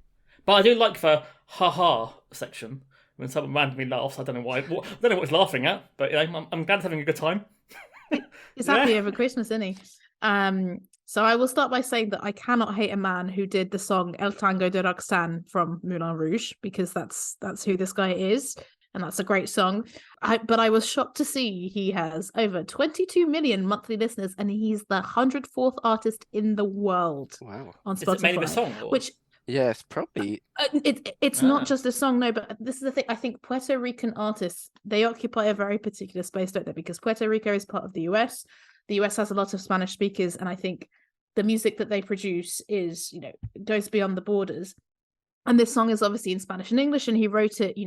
But I do like the ha-ha section when someone randomly laughs. I don't know why. I don't know what he's laughing at, but I'm glad he's having a good time. He's happy over Christmas, isn't he? So I will start by saying that I cannot hate a man who did the song El Tango de Roxanne from Moulin Rouge, because that's who this guy is, and that's a great song. But I was shocked to see he has over 22 million monthly listeners, and he's the 104th artist in the world Wow. on Is Spotify. it mainly the song? Or? Which Yeah, it's probably. it's not just a song, no, but this is the thing. I think Puerto Rican artists, they occupy a very particular space, don't they? Because Puerto Rico is part of the US. The US has a lot of Spanish speakers, and I think the music that they produce is, goes beyond the borders. And this song is obviously in Spanish and English, and he wrote it,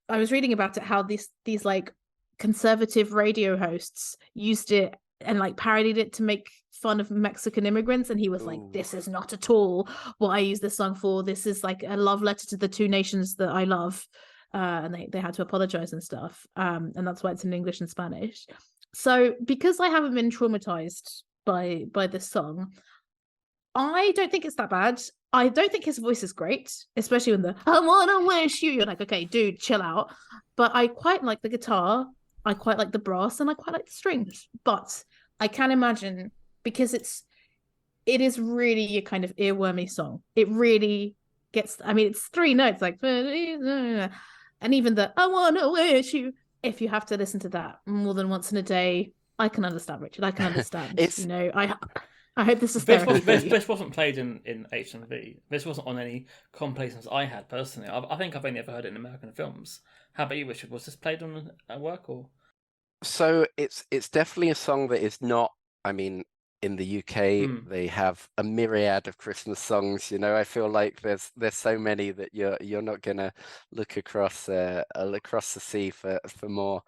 I was reading about it, how these like conservative radio hosts used it and like parodied it to make fun of Mexican immigrants, and he was like, this is not at all what I use this song for. This is like a love letter to the two nations that I love. And they had to apologize and stuff. And that's why it's in English and Spanish. So because I haven't been traumatized by this song, I don't think it's that bad. I don't think his voice is great, especially when I wanna wish you, you're like, okay, dude, chill out. But I quite like the guitar, I quite like the brass, and I quite like the strings. But I can imagine, because it is really a kind of earwormy song. It really gets, I mean, it's 3 notes, like, and even the I wanna wish you, if you have to listen to that more than once in a day, I can understand, Richard. I can understand. I hope this is therapy. This wasn't played in HMV. This wasn't on any compilations I had personally. I think I've only ever heard it in American films. How about you, Richard? Was this played on at work or? So it's definitely a song that is not. I mean, in the UK, they have a myriad of Christmas songs. I feel like there's so many that you're not gonna look across the sea for more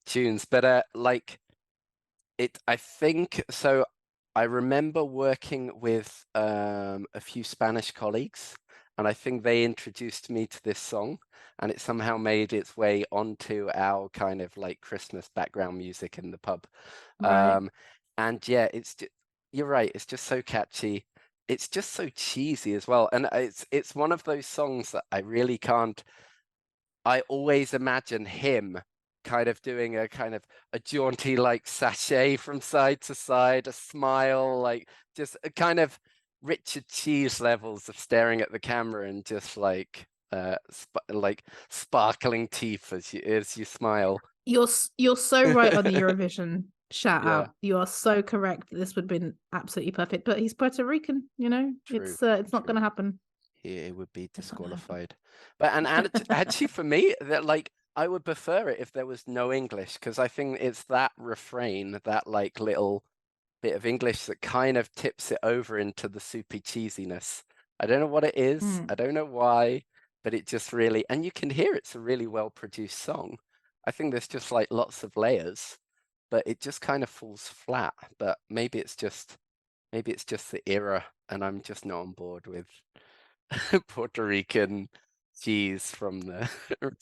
tunes. But I think so. I remember working with a few Spanish colleagues, and I think they introduced me to this song, and it somehow made its way onto our kind of like Christmas background music in the pub. Right. And yeah, you're right. It's just so catchy. It's just so cheesy as well, and it's one of those songs that I really can't. I always imagine him kind of doing a jaunty like sashay from side to side, a smile, like just a kind of Richard Cheese levels of staring at the camera and just like sparkling teeth as you smile. You're so right on the Eurovision shout Yeah. out. You are so correct. This would have been absolutely perfect. But he's Puerto Rican, True, it's not going to happen. He would be disqualified. But and actually for me, that like I would prefer it if there was no English, because I think it's that refrain, that like little bit of English that kind of tips it over into the soupy cheesiness. I don't know what it is. I don't know why, but it just really, and you can hear it's a really well produced song. I think there's just like lots of layers, but it just kind of falls flat. But maybe it's just the era, and I'm just not on board with Puerto Rican cheese from the early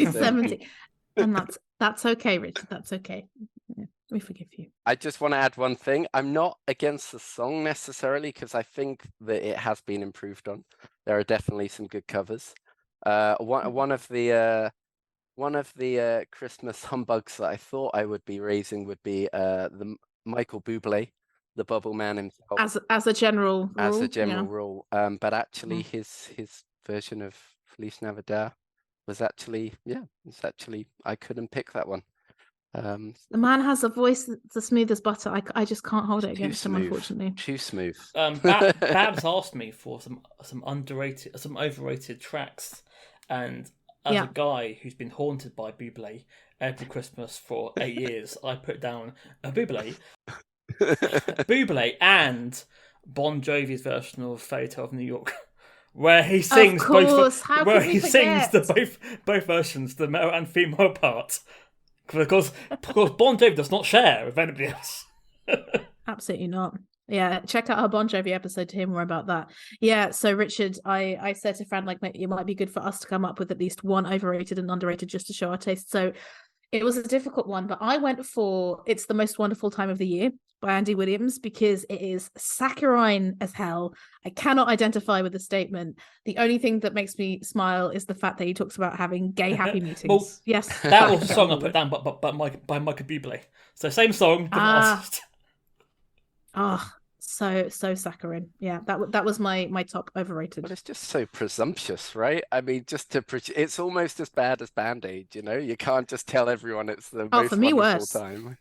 1970. And that's okay, Richard. That's okay. Yeah, we forgive you. I just want to add one thing. I'm not against the song necessarily, because I think that it has been improved on. There are definitely some good covers. One of the Christmas humbugs that I thought I would be raising would be the Michael Bublé, the Bubble Man himself. As a general rule. But actually his version of Feliz Navidad was actually, I couldn't pick that one. The man has a voice that's as smooth as butter. I just can't hold it against him, unfortunately. Too smooth. Babs asked me for some overrated tracks, and as a guy who's been haunted by Bublé every Christmas for 8 years, I put down a Bublé and Bon Jovi's version of Fairy Tale of New York, where he sings both versions, the male and female part. Because Bon Jovi does not share with anybody else. Absolutely not. Yeah, check out our Bon Jovi episode to hear more about that. Yeah, so Richard, I said to Fran, like, it might be good for us to come up with at least one overrated and underrated just to show our taste. So it was a difficult one, but I went for It's the Most Wonderful Time of the Year by Andy Williams, because it is saccharine as hell. I cannot identify with the statement. The only thing that makes me smile is the fact that he talks about having gay happy meetings. Well, yes. That was a song I put down by Michael Bublé. So same song, different artist. Oh, so saccharine. Yeah, that was my top Well, overrated. it's just so presumptuous, right? I mean, it's almost as bad as Band-Aid, you know? You can't just tell everyone it's the Oh, for most me wonderful worse. time.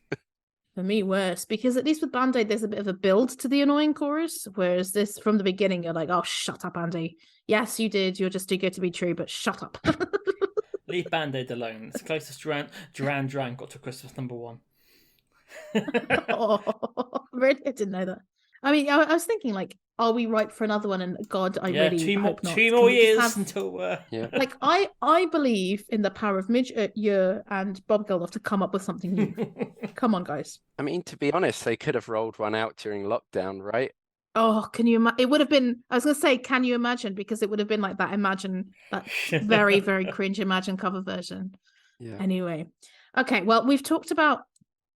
For me worse because at least with Band-Aid there's a bit of a build to the annoying chorus, whereas this from the beginning you're like, oh, shut up, Andy. Yes, you did. You're just too good to be true, but shut up. Leave Band-Aid alone. It's the closest Duran got to Christmas #1. Oh, really? I didn't know that. I mean, I was thinking like, are we ripe for another one? And God, I Yeah, really hope two not. Can more we just years have until. Yeah. like I believe in the power of Midge Ure and Bob Geldof to come up with something new. Come on, guys. I mean, to be honest, they could have rolled one out during lockdown, right? Oh, can you imagine? It would have been, I was going to say, can you imagine? Because it would have been like that Imagine, that very, very cringe Imagine cover version. Yeah. Anyway. Okay, well, we've talked about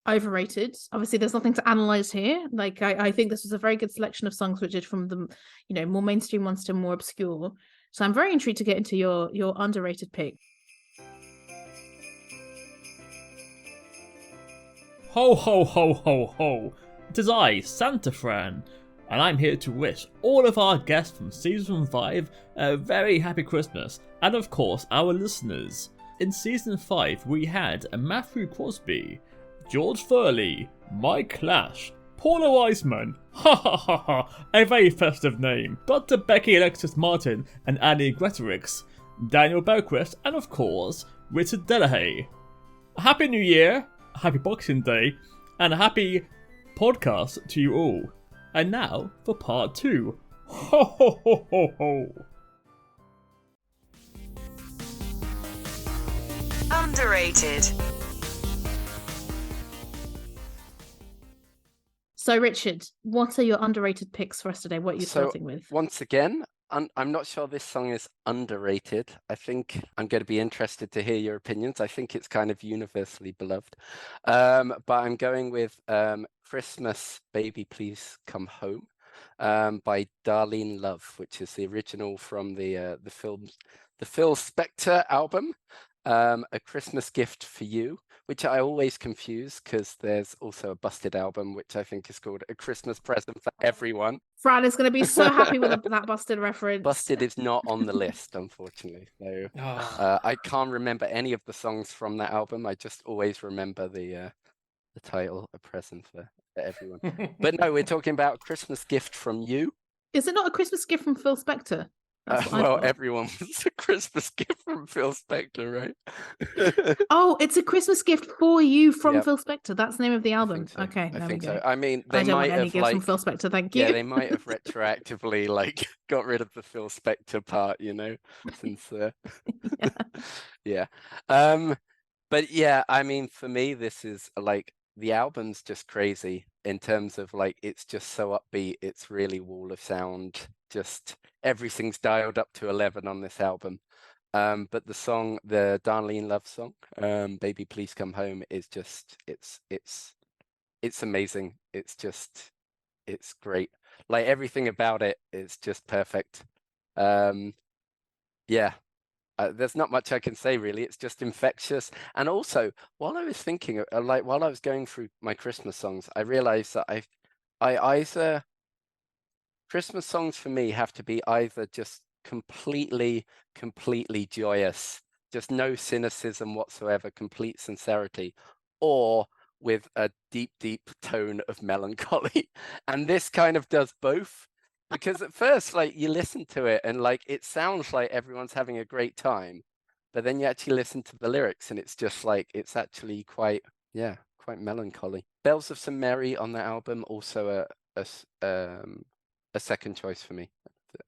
overrated. Obviously, there's nothing to analyze here. Like, I think this was a very good selection of songs, Richard, from the, more mainstream ones to more obscure. So I'm very intrigued to get into your underrated pick. Ho, ho, ho, ho, ho. It is I, Santa Fran, and I'm here to wish all of our guests from Season 5 a very happy Christmas, and of course our listeners. In Season 5 we had Matthew Crosby, George Furley, Mike Clash, Paula Wiseman, ha ha ha ha, a very festive name, Dr. Becky Alexis Martin and Annie Gretorix, Daniel Belquist, and of course Richard Delahay. Happy New Year! Happy Boxing Day, and a happy podcast to you all. And now for part 2. Ho ho ho ho ho! Underrated. So, Richard, what are your underrated picks for us today? What are you starting with? Once again, I'm not sure this song is underrated. I think I'm going to be interested to hear your opinions. I think it's kind of universally beloved. But I'm going with Christmas Baby Please Come Home by Darlene Love, which is the original from the Phil Spector album. A Christmas Gift for You, which I always confuse because there's also a Busted album, which I think is called A Christmas Present for Everyone. Fran is going to be so happy with that Busted reference. Busted is not on the list, unfortunately. So I can't remember any of the songs from that album. I just always remember the title, A Present for Everyone. But no, we're talking about Christmas Gift from You. Is it not a Christmas gift from Phil Spector? Well, everyone was a Christmas gift from Phil Spector, right? Oh, it's a Christmas gift for you from Phil Spector. That's the name of the album. So. Okay, I think so. I mean, they I don't might want any have gifts from Phil Spector. Thank you. Yeah, they might have retroactively got rid of the Phil Spector part, since yeah. But yeah, I mean, for me, this is the album's just crazy in terms of it's just so upbeat. It's really wall of sound. Just everything's dialed up to 11 on this album. But the song, the Darlene Love song, Baby Please Come Home, is just it's amazing. It's great. Everything about it is just perfect. Yeah. There's not much I can say really. It's just infectious. And also, while I was thinking, while I was going through my Christmas songs, I realized that I either Christmas songs for me have to be either just completely joyous, just no cynicism whatsoever, complete sincerity, or with a deep tone of melancholy. And this kind of does both. Because at first, you listen to it and it sounds like everyone's having a great time, but then you actually listen to the lyrics and it's just it's actually quite melancholy. Bells of St. Mary on the album, also a second choice for me.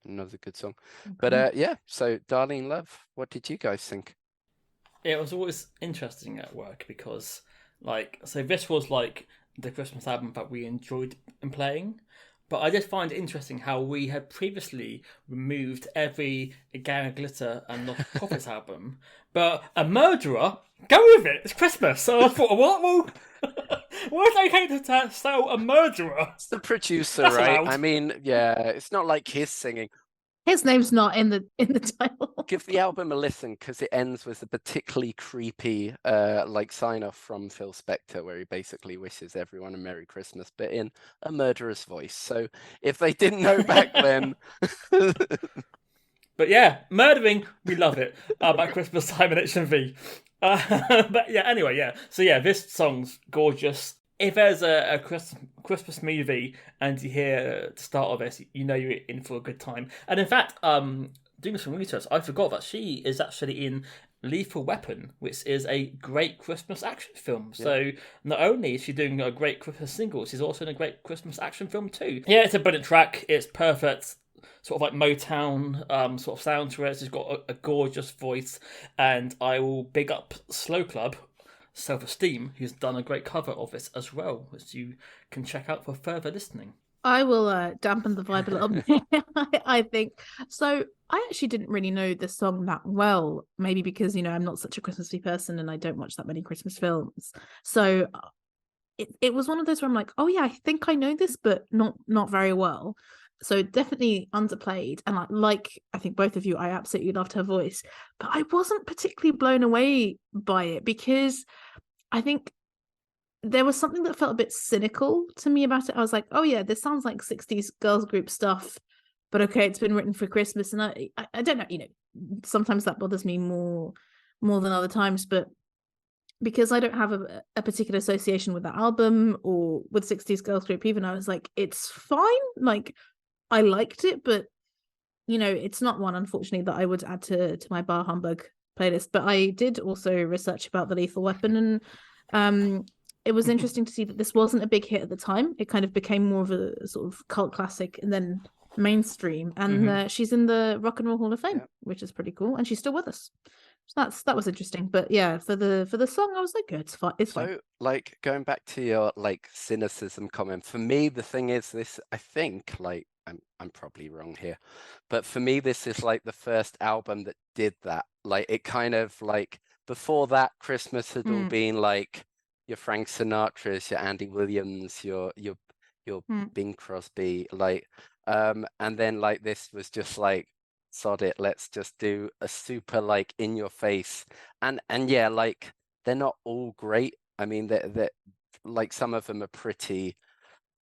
Another good song. Okay. But yeah, so Darlene Love, what did you guys think? It was always interesting at work because so this was the Christmas album that we enjoyed playing. But I did find it interesting how we had previously removed every Gary Glitter and Lost Prophets album. But a murderer, go with it. It's Christmas. So I thought, what? Well, why is it okay to sell a murderer? It's the producer, That's right? Allowed. I mean, yeah, it's not like his singing. His name's not in the title. Give the album a listen because it ends with a particularly creepy like sign off from Phil Spector where he basically wishes everyone a Merry Christmas, but in a murderous voice. So if they didn't know back then. But yeah, murdering, we love it at Christmas time in HMV. But yeah, anyway, yeah. So yeah, this song's gorgeous. If there's a Christmas movie and you hear the start of it, you know you're in for a good time. And in fact, doing some research, I forgot that she is actually in Lethal Weapon, which is a great Christmas action film. Yeah. So not only is she doing a great Christmas single, she's also in a great Christmas action film too. Yeah, it's a brilliant track. It's perfect. Sort of like Motown sort of sound to it. She's got a gorgeous voice, and I will big up Slow Club Self-Esteem, who's done a great cover of this as well, which you can check out for further listening. I will dampen the vibe a little bit, I think. So I actually didn't really know this song that well, maybe because, I'm not such a Christmassy person and I don't watch that many Christmas films. So it was one of those where I'm like, oh yeah, I think I know this, but not very well. So definitely underplayed, and like I think both of you, I absolutely loved her voice, but I wasn't particularly blown away by it because I think there was something that felt a bit cynical to me about it. I was like, oh yeah, this sounds like 60s girls group stuff, but okay, it's been written for Christmas, and I don't know, sometimes that bothers me more than other times, but because I don't have a particular association with that album or with 60s girls group even, I was like, it's fine, like I liked it, but it's not one, unfortunately, that I would add to my Bar Humbug playlist. But I did also research about the Lethal Weapon, and it was interesting to see that this wasn't a big hit at the time. It kind of became more of a sort of cult classic and then mainstream. And she's in the Rock and Roll Hall of Fame, which is pretty cool, and she's still with us. So that was interesting. But yeah, for the song, I was like, good, it's fine. It's fine. So, like, going back to your like cynicism comment, for me the thing is this, I think, like, I'm probably wrong here, but for me this is like the first album that did that. Like, it kind of like, before that, Christmas had all been like your Frank Sinatra's, your Andy Williams, your Bing Crosby, like and then like this was just like, sod it, let's just do a super like in your face, and yeah, like they're not all great. I mean, they're like, some of them are pretty,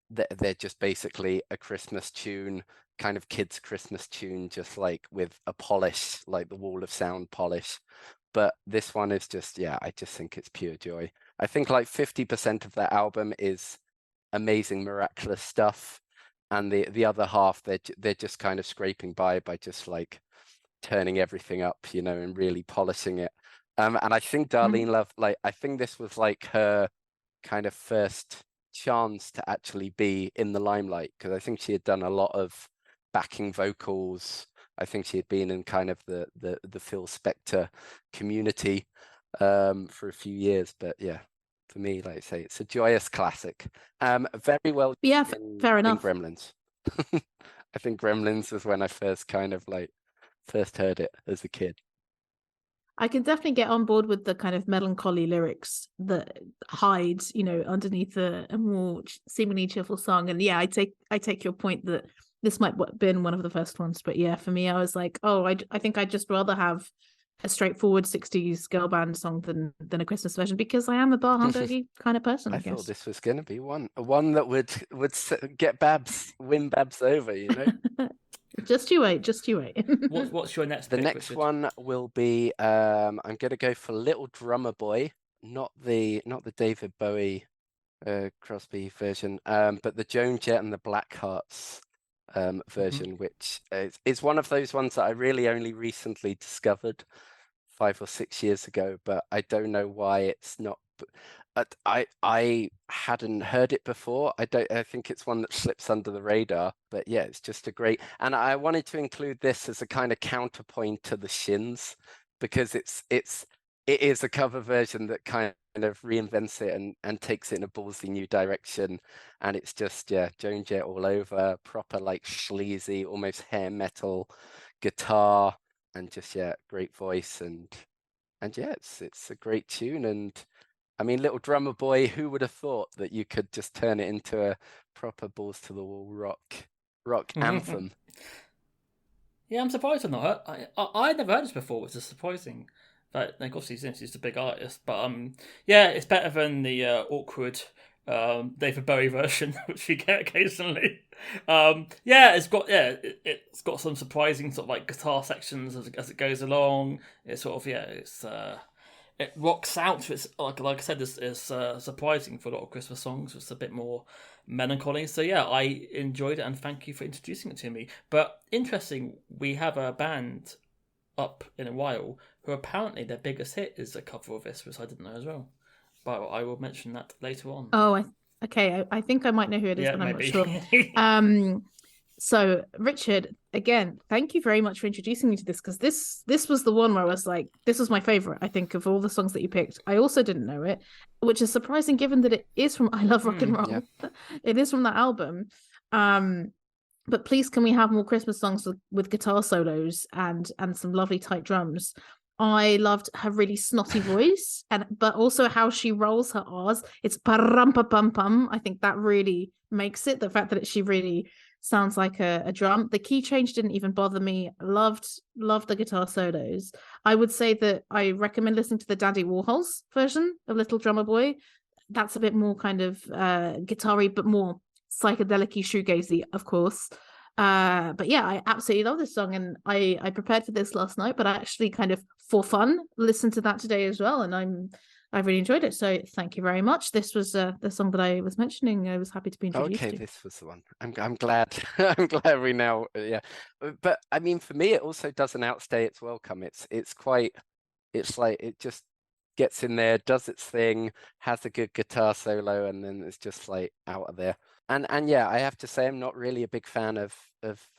they're just basically a Christmas tune, kind of kids Christmas tune, just like with a polish, like the Wall of Sound polish. But this one is just, yeah, I just think it's pure joy. I think like 50% of that album is amazing, miraculous stuff, and the other half, they're just kind of scraping by just like turning everything up, and really polishing it. And I think Darlene Love, like, I think this was like her kind of first chance to actually be in the limelight, because I think she had done a lot of backing vocals. I think she had been in kind of the Phil Spector community for a few years. But yeah, for me, like I say, it's a joyous classic. Very well. Yeah, fair enough. Gremlins. I think Gremlins was when I first kind of like first heard it as a kid. I can definitely get on board with the kind of melancholy lyrics that hide, underneath a more seemingly cheerful song. And yeah, I take your point that this might have been one of the first ones. But yeah, for me, I was like, oh, I think I'd just rather have a straightforward 60s girl band song than a Christmas version, because I am a bar humbug kind of person, I guess. Thought this was going to be one that would get Babs, win Babs over, Just you wait. What's your next The pick, next Richard? one will be I'm going to go for Little Drummer Boy, not the David Bowie Crosby version, but the Joan Jett and the Blackhearts version, which is one of those ones that I really only recently discovered 5 or 6 years ago, but I don't know why it's not. I hadn't heard it before. I think it's one that slips under the radar, but yeah, it's just a great. And I wanted to include this as a kind of counterpoint to the Shins, because it is a cover version that kind of reinvents it and takes it in a ballsy new direction. And it's just, yeah, Joan Jett all over, proper like sleazy, almost hair metal guitar, and just, yeah, great voice, and yeah, it's a great tune. And I mean, Little Drummer Boy, who would have thought that you could just turn it into a proper balls to the wall rock anthem? Yeah, I'm surprised I've not heard. I never heard this before, which is surprising. But like, obviously, since he's a big artist, but yeah, it's better than the awkward David Bowie version, which you get occasionally. Yeah, it's got some surprising sort of like guitar sections as it goes along. It's sort of it rocks out. It's like I said, it's surprising for a lot of Christmas songs. It's a bit more melancholy. So yeah, I enjoyed it, and thank you for introducing it to me. But interesting, we have a band up in a while who apparently their biggest hit is a cover of this, which I didn't know as well. But I will mention that later on. Oh, okay. I think I might know who it is, Yeah, but I'm maybe. not sure. So Richard, again, thank you very much for introducing me to this, because this was the one where I was like, this was my favorite, I think, of all the songs that you picked. I also didn't know it, which is surprising given that it is from I Love Rock and Roll. Yeah. It is from that album. But please, can we have more Christmas songs with guitar solos and some lovely tight drums? I loved her really snotty voice, but also how she rolls her R's. It's param pa pum pum. I think that really makes it. The fact that she really sounds like a drum. The key change didn't even bother me. Loved the guitar solos. I would say that I recommend listening to the Dandy Warhols version of Little Drummer Boy. That's a bit more kind of guitar-y, but more psychedelic-y, shoegazy, of course. But yeah, I absolutely love this song, and I prepared for this last night, but I actually kind of for fun listened to that today as well, and I really enjoyed it. So thank you very much. This was the song that I was mentioning. I was happy to be introduced to. This was the one. I'm glad. I'm glad we now. Yeah, but I mean, for me, it also doesn't outstay its welcome. It's quite. It's like it just gets in there, does its thing, has a good guitar solo, and then it's just like out of there. And yeah, I have to say, I'm not really a big fan of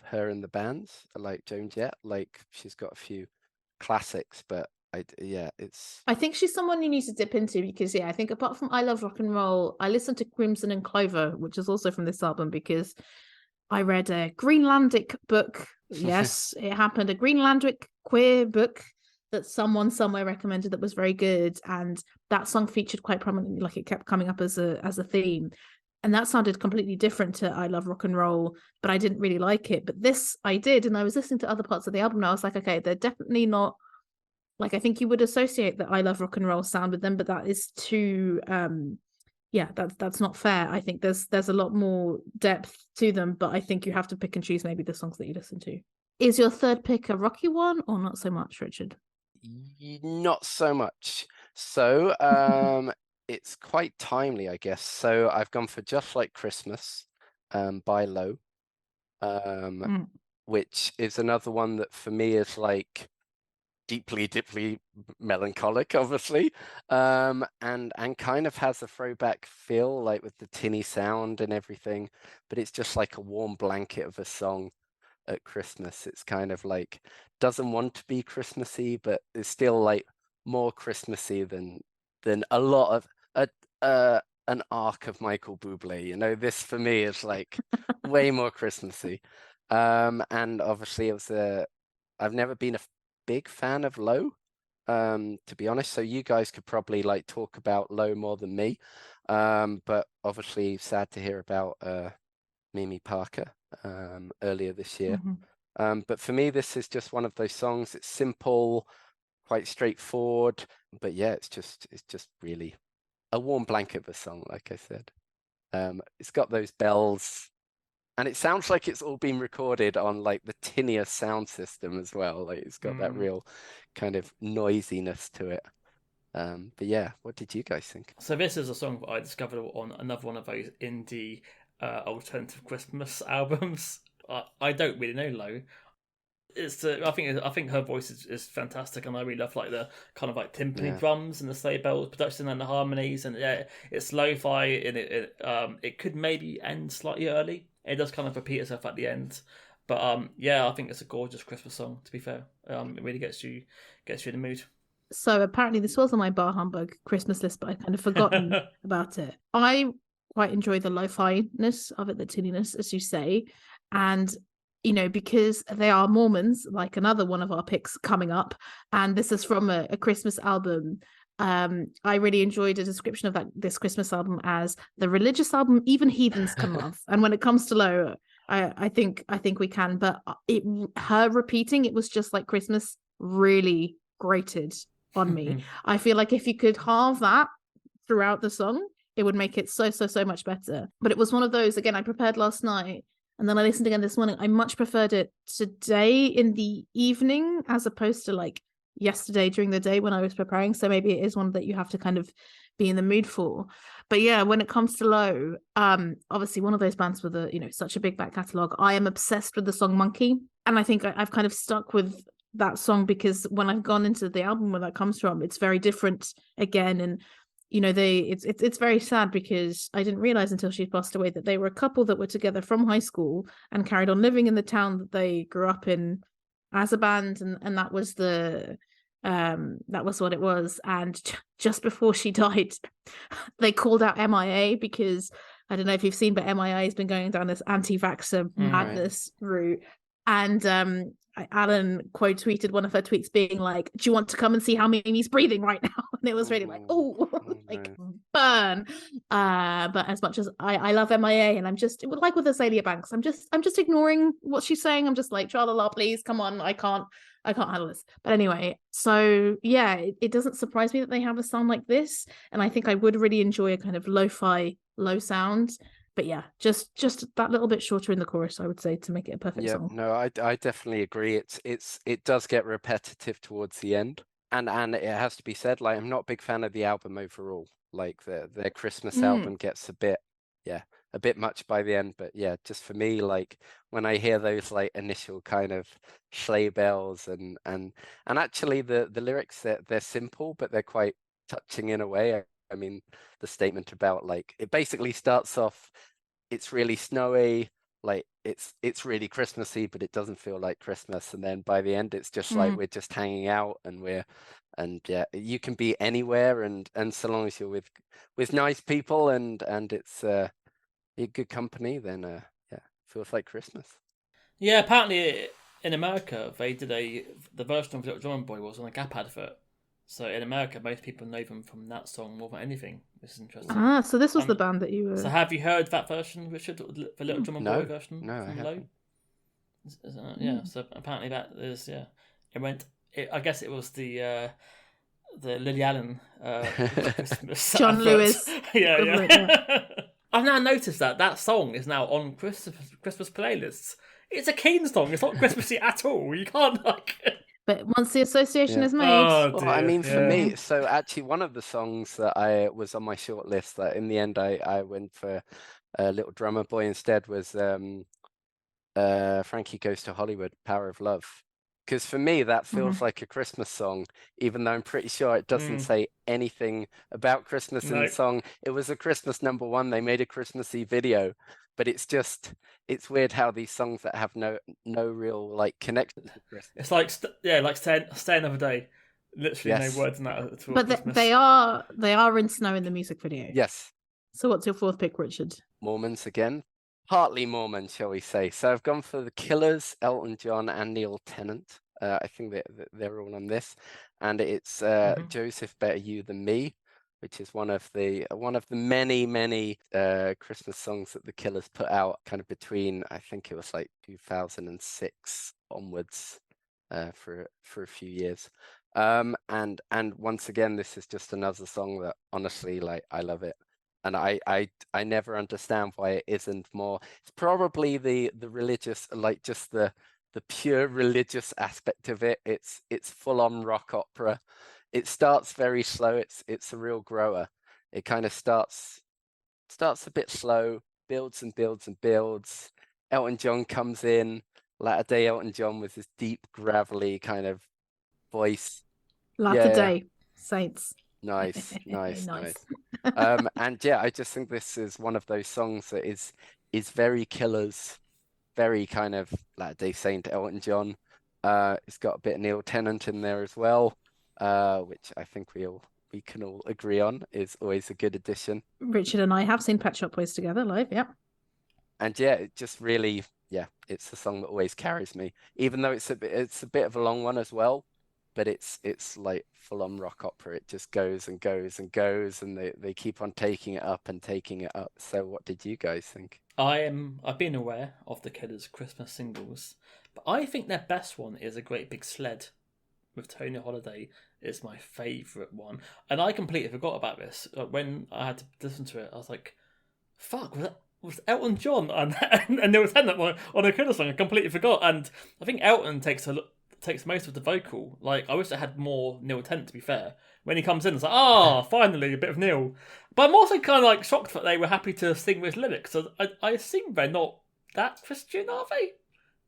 her in the bands like Joan Jett. Like, she's got a few classics, but I think she's someone you need to dip into, because I think apart from I Love Rock and Roll, I listened to Crimson and Clover, which is also from this album, because I read a Greenlandic book. Yes, it happened. A Greenlandic queer book that someone somewhere recommended that was very good, and that song featured quite prominently. Like, it kept coming up as a theme, and that sounded completely different to I Love Rock and Roll, but I didn't really like it. But this I did, and I was listening to other parts of the album, and I was like, okay, they're definitely not like, I think you would associate the I Love Rock and Roll sound with them, but that is too that's not fair. I think there's a lot more depth to them, but I think you have to pick and choose maybe the songs that you listen to. Is your third pick a rocky one or not so much, Richard? Not so much. So it's quite timely, I guess. So I've gone for Just Like Christmas by Low, which is another one that for me is like deeply melancholic, obviously, and kind of has a throwback feel, like with the tinny sound and everything, but it's just like a warm blanket of a song at Christmas. It's kind of like doesn't want to be Christmassy, but it's still like more Christmassy than a lot of an arc of Michael Bublé. You know, this for me is like way more Christmassy. And obviously it was I've never been a big fan of Low, to be honest, so you guys could probably like talk about Low more than me, but obviously sad to hear about Mimi Parker earlier this year. But for me, this is just one of those songs. It's simple, quite straightforward, but yeah, it's just really a warm blanket of a song, like I said. It's got those bells, and it sounds like it's all been recorded on like the tinnier sound system as well. Like, it's got that real kind of noisiness to it. But yeah, what did you guys think? So this is a song that I discovered on another one of those indie alternative Christmas albums. I don't really know Low. I think her voice is fantastic, and I really love like the kind of like timpani drums and the sleigh bells production and the harmonies, and yeah, it's lo-fi, and it could maybe end slightly early. It does kind of repeat itself at the end, but yeah, I think it's a gorgeous Christmas song. To be fair, it really gets you in the mood. So apparently this was on my Bar Humbug Christmas list, but I kind of forgotten about it. I quite enjoy the lo-fi-ness of it, the tinniness, as you say, and you know, because they are Mormons, like another one of our picks coming up, and this is from a Christmas album. I really enjoyed a description of this Christmas album as the religious album even heathens can love. And when it comes to Low, I think we can, but her repeating it was just like Christmas really grated on me. I feel like if you could halve that throughout the song, it would make it so much better. But it was one of those, again, I prepared last night and then I listened again this morning. I much preferred it today in the evening as opposed to like yesterday during the day when I was preparing. So maybe it is one that you have to kind of be in the mood for. But yeah, when it comes to Low, obviously one of those bands with such a big back catalogue. I am obsessed with the song Monkey, and I think I've kind of stuck with that song because when I've gone into the album where that comes from, it's very different again. And it's very sad because I didn't realize until she passed away that they were a couple that were together from high school and carried on living in the town that they grew up in as a band, and that was what it was. And just before she died, they called out MIA because I don't know if you've seen, but MIA has been going down this anti-vaxxer madness route. And Alan quote tweeted one of her tweets being like, "Do you want to come and see how Mimi's breathing right now?" And it was really like, burn. But as much as I love MIA, and I'm just like with Azalea Banks, I'm just ignoring what she's saying. I'm just like, tra la la, please come on, I can't handle this. But anyway, so yeah, it doesn't surprise me that they have a sound like this, and I think I would really enjoy a kind of lo-fi low sound. But yeah, just that little bit shorter in the chorus, I would say, to make it a perfect song. No, I definitely agree. It does get repetitive towards the end, and it has to be said, like, I'm not a big fan of the album overall. Like their Christmas album gets a bit much by the end. But yeah, just for me, like when I hear those like initial kind of sleigh bells and actually the lyrics, they're simple, but they're quite touching in a way. I mean, the statement about like it basically starts off, it's really snowy, like it's really Christmassy, but it doesn't feel like Christmas. And then by the end, it's just like we're just hanging out and yeah, you can be anywhere, and so long as you're with nice people and it's you're good company, then yeah, feels like Christmas. Yeah, apparently in America they did the version of Little Drummer Boy was on a Gap advert. So in America, most people know them from that song more than anything. This is interesting. So this was the band that you were. So have you heard that version, Richard, the Little Drummer Boy version from Low? Yeah. So apparently that is It went. I guess it was the Lily Allen Christmas John advert. Lewis. Yeah. I've now noticed that song is now on Christmas playlists. It's a Keen song. It's not Christmassy at all. You can't like. But once the association is made, well, I mean, for me, so actually, one of the songs that I was on my short list that in the end I went for Little Drummer Boy instead was Frankie Goes to Hollywood, Power of Love. Because for me, that feels like a Christmas song, even though I'm pretty sure it doesn't say anything about Christmas in the song. It was a Christmas #1. They made a Christmassy video, but it's weird how these songs that have no real like connection to Christmas. It's like like stay another day. Literally no words in that at all. But they are in snow in the music video. Yes. So what's your fourth pick, Richard? Mormons again. Partly Mormon, shall we say. So I've gone for the Killers, Elton John and Neil Tennant. I think they're all on this. And it's Joseph Better You Than Me, which is one of the many Christmas songs that the Killers put out kind of between, I think it was like 2006 onwards, for a few years. And once again, this is just another song that honestly, like, I love it. And I never understand why it isn't more. It's probably the religious, like just the pure religious aspect of it. It's full on rock opera. It starts very slow. It's a real grower. It kind of starts a bit slow, builds and builds and builds. Elton John comes in, latter day Elton John with his deep, gravelly kind of voice. Latter day Saints. Nice. And yeah, I just think this is one of those songs that is very Killers, very kind of Latter-day Saint Elton John. It's got a bit of Neil Tennant in there as well, which I think we can all agree on is always a good addition. Richard and I have seen Pet Shop Boys together live, yeah. And yeah, it just really, it's the song that always carries me, even though it's a bit of a long one as well. But it's like full on rock opera. It just goes and goes and goes, and they keep on taking it up and taking it up. So what did you guys think? I've been aware of the Killers' Christmas singles, but I think their best one is A Great Big Sled with Tony Holiday is my favourite one. And I completely forgot about this. When I had to listen to it, I was like, fuck, was Elton John? And there was that one on a Killers song. I completely forgot. And I think Elton takes most of the vocal. Like, I wish I had more Neil Tennant, to be fair. When he comes in, it's like, finally, a bit of Neil. But I'm also kind of like shocked that they were happy to sing with lyrics. So I assume they're not that Christian, are they?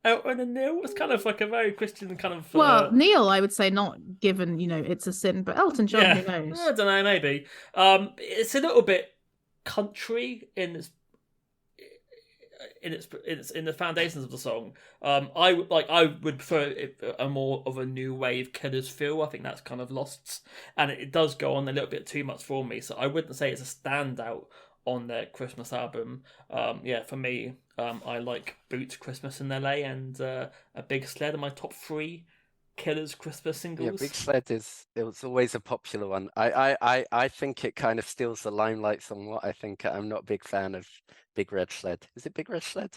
Elton and Neil? It's kind of like a very Christian kind of... Well, Neil, I would say not, given, it's a sin, but Elton John, who knows? I don't know, maybe. It's a little bit country in the foundations of the song. I would prefer a more of a new wave Killers feel. I think that's kind of lost, and it does go on a little bit too much for me. So I wouldn't say it's a standout on their Christmas album. For me, I like Boots, Christmas in LA, and A Big Sled are my top 3 Killers Christmas singles. Yeah, Big Sled it was always a popular one. I think it kind of steals the limelight somewhat. I think I'm not a big fan of Big Red Sled. Is it Big Red Sled?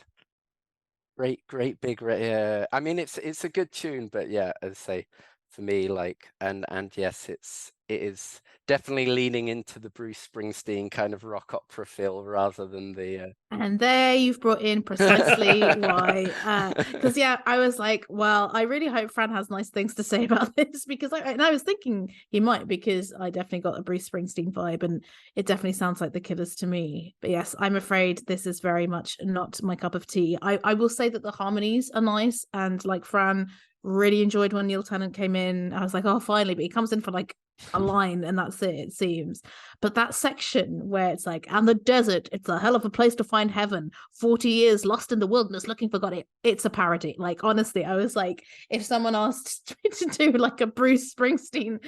Great Big Red. Yeah, I mean it's a good tune, but yeah, as I say, for me, like and yes, it is definitely leaning into the Bruce Springsteen kind of rock opera feel rather than the. And there you've brought in precisely why. Because I was like, well, I really hope Fran has nice things to say about this, because I was thinking he might, because I definitely got a Bruce Springsteen vibe, and it definitely sounds like the Killers to me. But yes, I'm afraid this is very much not my cup of tea. I will say that the harmonies are nice, and like Fran really enjoyed when Neil Tennant came in. I was like, oh, finally, but he comes in for like a line and that's it seems. But that section where it's like, and the desert, it's a hell of a place to find heaven, 40 years lost in the wilderness looking for God, it's a parody. Like, honestly, I was like, if someone asked to do like a Bruce Springsteen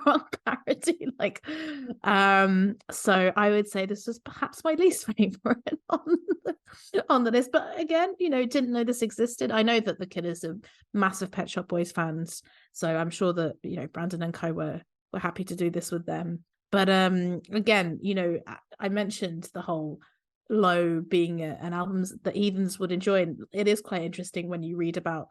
rock parody, like so I would say this was perhaps my least favorite on the list. But again, didn't know this existed. I know that the Killers are massive Pet Shop Boys fans, so I'm sure that Brandon and co were happy to do this with them. But again, I mentioned the whole Low being an album that heathens would enjoy, and it is quite interesting when you read about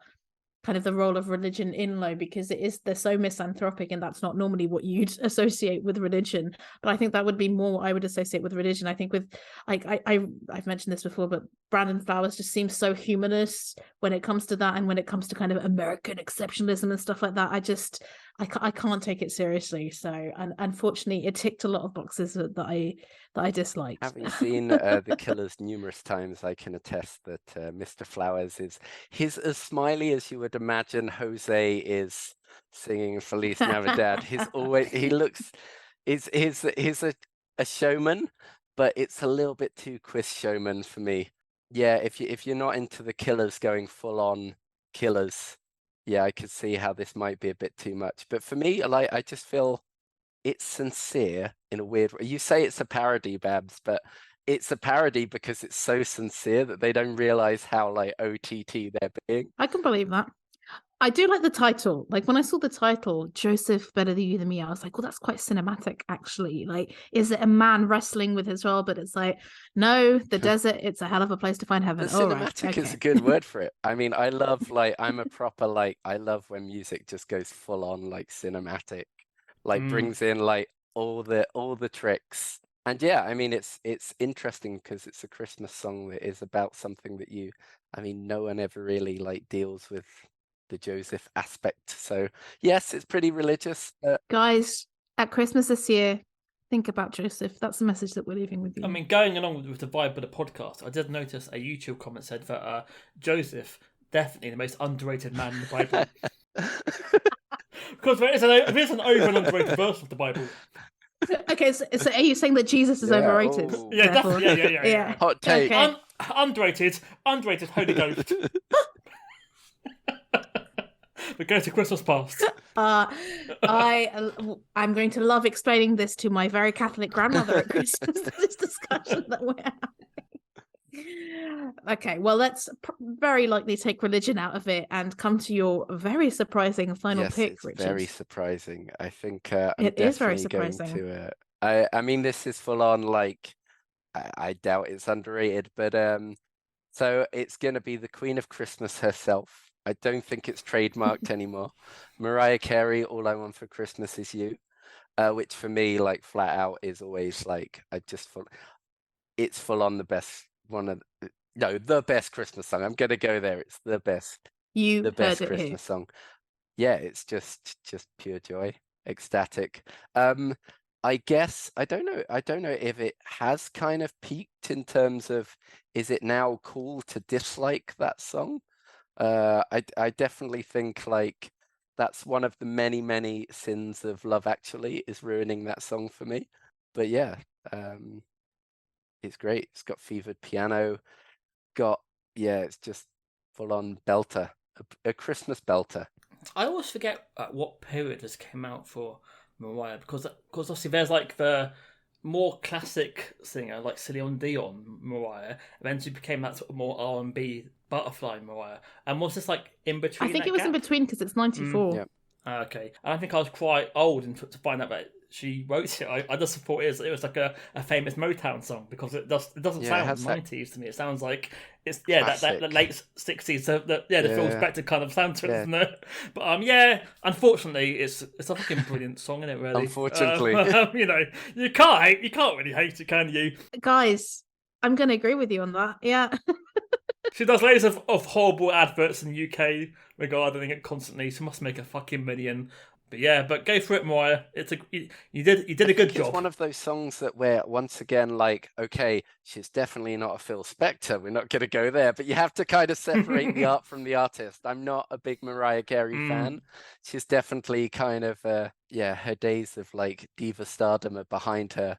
kind of the role of religion in Low, because they're so misanthropic, and that's not normally what you'd associate with religion. But I think that would be more what I would associate with religion. I think with I've mentioned this before, but Brandon Flowers just seems so humanist when it comes to that, and when it comes to kind of American exceptionalism and stuff like that. I can't take it seriously. So, and unfortunately, it ticked a lot of boxes that I disliked. Having seen the Killers numerous times, I can attest that Mr. Flowers he's as smiley as you would imagine Jose is singing Feliz Navidad. He's a showman, but it's a little bit too Quiz Showman for me. Yeah, if you're not into the Killers going full on Killers, yeah, I could see how this might be a bit too much. But for me, I just feel it's sincere in a weird way. You say it's a parody, Babs, but it's a parody because it's so sincere that they don't realize how like OTT they're being. I can believe that. I do like the title. Like, when I saw the title, Joseph Better Than You Than Me, I was like, well, that's quite cinematic, actually. Like, is it a man wrestling with his role? But it's like, no, the desert, it's a hell of a place to find heaven. Cinematic is a good word for it. I mean, I love, I'm a proper, I love when music just goes full on, cinematic. Brings in all the tricks. And yeah, I mean it's interesting because it's a Christmas song that is about something that no one ever really deals with the Joseph aspect. So yes, it's pretty religious. Guys, at Christmas this year, think about Joseph. That's the message that we're leaving with you. I mean, going along with the vibe of the podcast, I did notice a YouTube comment said that Joseph, definitely the most underrated man in the Bible. Because there is an over and underrated verse of the Bible. Okay, so are you saying that Jesus is overrated? Oh. Yeah, definitely. Yeah. Hot take. Okay. Underrated Holy Ghost. We go to Christmas past. I'm going to love explaining this to my very Catholic grandmother at Christmas. This discussion that we're having. Okay, well, let's very likely take religion out of it and come to your very surprising final pick, it's Richard. very surprising. I think it is very surprising. I mean, this is full on I doubt it's underrated, but so it's gonna be the Queen of Christmas herself. I don't think it's trademarked anymore. Mariah Carey, All I Want for Christmas Is You, which for me, like flat out, is always like it's full on the best the best Christmas song. I'm gonna go there. It's the best You heard it here. Christmas song. Yeah, it's just pure joy, ecstatic. I guess I don't know if it has kind of peaked in terms of, is it now cool to dislike that song? I definitely think like that's one of the many sins of Love Actually, is ruining that song for me. But yeah, it's great. It's got fevered piano, it's just full on belter, a Christmas belter. I always forget at what period this came out for Mariah, because obviously there's like the more classic singer like Celine Dion Mariah, eventually became that sort of more R&B butterfly Mariah, and was this like in between? I think it was in between because it's 94. Yeah. Okay, and I think I was quite old to find out that she wrote it. I just thought it was like a famous Motown song, because it doesn't sound 90s to me. It sounds like it's that late 60s. So the Phil Spector kind of sound to it, isn't it? But unfortunately, it's a fucking brilliant song, isn't it? Really, unfortunately, you can't really hate it, can you? Guys, I'm going to agree with you on that. Yeah. She does loads of horrible adverts in the UK regarding it constantly. She must make a fucking million. But go for it, Mariah. You did a good job. It's one of those songs that where, once again, like, okay, she's definitely not a Phil Spector. We're not going to go there, but you have to kind of separate the art from the artist. I'm not a big Mariah Carey fan. She's definitely kind of, her days of like diva stardom are behind her.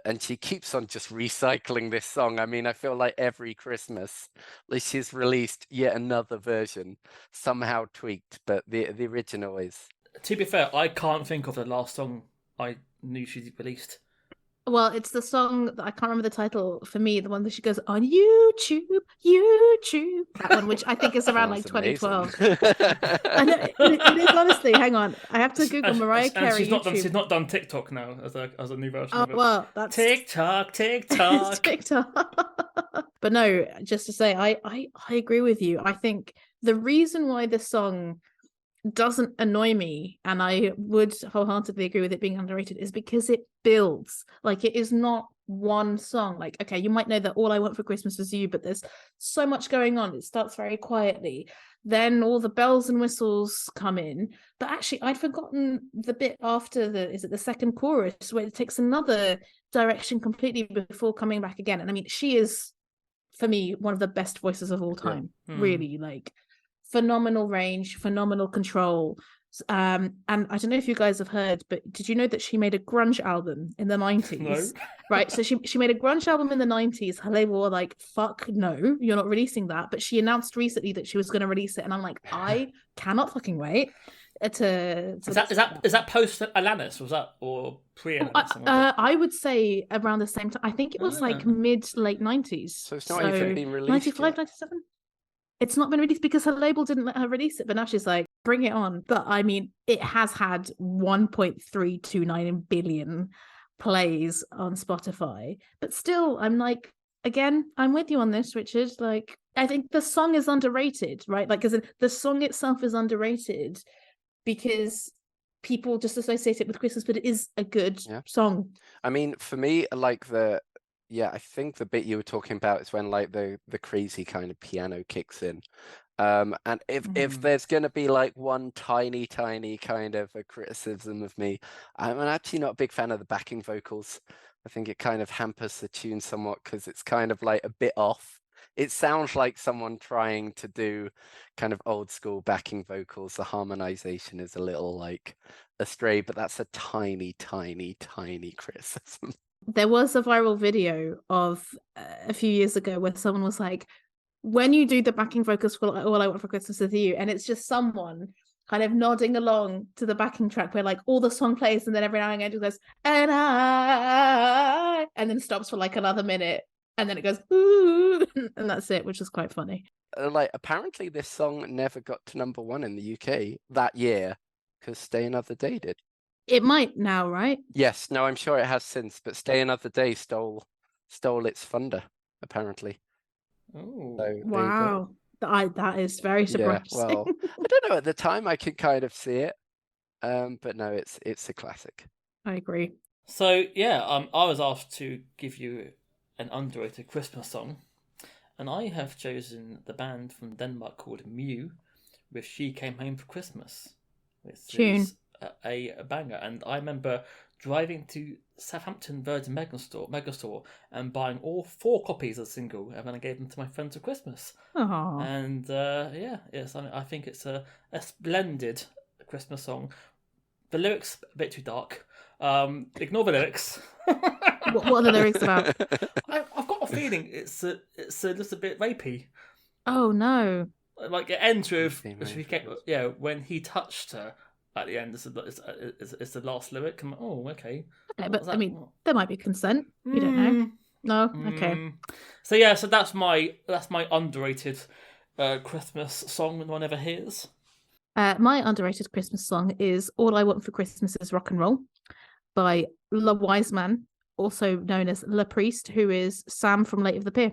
And she keeps on just recycling this song. I mean, I feel like every Christmas, like she's released yet another version, somehow tweaked, but the original is. To be fair, I can't think of the last song I knew she released. Well, it's the song that I can't remember the title for me, the one that she goes on YouTube, that one, which I think is around like 2012. I know, it is, honestly. Hang on, I have to Google Mariah Carey. She's not done TikTok now as a new version of it. Well, that's TikTok. But no, just to say, I agree with you. I think the reason why this song doesn't annoy me, and I would wholeheartedly agree with it being underrated, is because it builds. Like, it is not one song. Like, okay, you might know that All I Want for Christmas Is You, but there's so much going on. It starts very quietly, then all the bells and whistles come in, but actually I'd forgotten the bit after the second chorus, where it takes another direction completely before coming back again. And I mean, she is, for me, one of the best voices of all time. Really, like, phenomenal range, phenomenal control. And I don't know if you guys have heard, but did you know that she made a grunge album in the 90s? No. Right, so she made a grunge album in the 90s. Her label were like, fuck no, you're not releasing that. But she announced recently that she was going to release it, and I'm like, I cannot fucking wait to is that post Alanis, was that, or pre Alanis? I would say around the same time. I think it was like late 90s. So it's not even been released 95, yet. 97. It's not been released because her label didn't let her release it, but now she's like, bring it on. But I mean, it has had 1.329 billion plays on Spotify. But still, I'm like, again, I'm with you on this, Richard. Like, I think the song is underrated, right? Like, because the song itself is underrated because people just associate it with Christmas, but it is a good song. I mean, for me, like I think the bit you were talking about is when like the crazy kind of piano kicks in. And if there's going to be like one tiny kind of a criticism of me, I'm actually not a big fan of the backing vocals. I think it kind of hampers the tune somewhat because it's kind of like a bit off. It sounds like someone trying to do kind of old school backing vocals. The harmonization is a little like astray, but that's a tiny criticism. There was a viral video of a few years ago where someone was like, when you do the backing vocals for All I Want for Christmas Is You, and it's just someone kind of nodding along to the backing track where like all the song plays, and then every now and again it goes, and then stops for like another minute, and then it goes, ooh, and that's it, which is quite funny. Like, apparently this song never got to #1 in the UK that year because Stay Another Day did. It might now, right? Yes, no, I'm sure it has since, but Stay Another Day stole stole its thunder, apparently. Oh, So there you go. Wow. That is very Yeah, surprising. well, I don't know. At the time, I could kind of see it, but no, it's a classic. I agree. so yeah, I was asked to give you an underrated Christmas song, and I have chosen the band from Denmark called Mew, with "She Came Home for Christmas," which Tune. is a banger. And I remember driving to Southampton Virgin Megastore and buying all 4 copies of the single, and then I gave them to my friends for Christmas. Oh, And I think it's a splendid Christmas song. The lyrics a bit too dark. Ignore the lyrics. what are the lyrics about? I've got a feeling it's a little bit rapey. Oh no. Like it ends with Yeah. when he touched her at the end. It's the last lyric. I'm like, oh, okay. Okay, What but was I that? mean, there might be consent. You don't know. No. Okay. So that's my underrated Christmas song no one ever hears. My underrated Christmas song is "All I Want for Christmas Is Rock and Roll" by Le Wise Man, also known as Le Priest, who is Sam from Late of the Pier.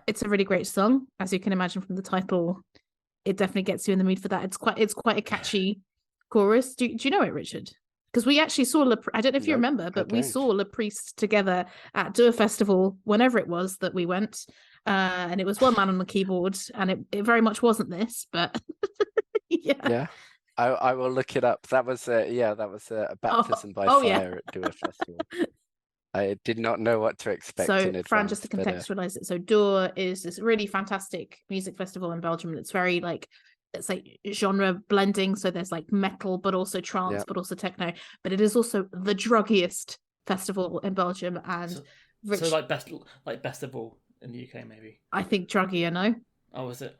It's a really great song, as you can imagine from the title. It definitely gets you in the mood for that. It's quite a catchy chorus. Do you know it, Richard? Because we actually saw I don't know if you Nope, remember, I but we don't. saw Le Priest together at Do a Festival whenever it was that we went. And it was one man on the keyboard, and it very much wasn't this, but yeah. Yeah, I will look it up. That was a baptism by oh, yeah. fire at Dua Festival. I did not know what to expect in So, advance. Fran, just to but, contextualize it, so Dua is this really fantastic music festival in Belgium, and it's very it's like genre blending. So there's like metal, but also trance, Yeah. but also techno. But it is also the druggiest festival in Belgium, and So like best of all in the UK, maybe. I think druggy, you know. Oh, is it?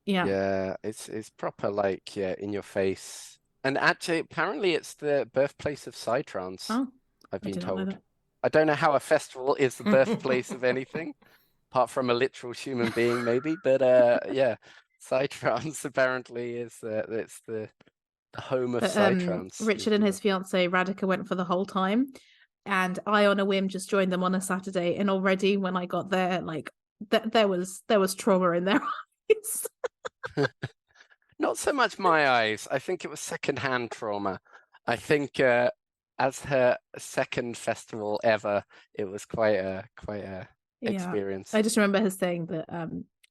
Yeah. Yeah, it's proper in your face. And actually, apparently, it's the birthplace of psytrance. Oh, I've I been did not know told. that. I don't know how a festival is the birthplace of anything, apart from a literal human being, maybe. But yeah, psytrance apparently is it's the home of But, psytrance. Richard and his fiance Radhika went for the whole time, and I, on a whim, just joined them on a Saturday. And already, when I got there, like there was trauma in their eyes. Not so much my eyes. I think it was secondhand trauma. I think as her second festival ever, it was quite a experience. I just remember her saying that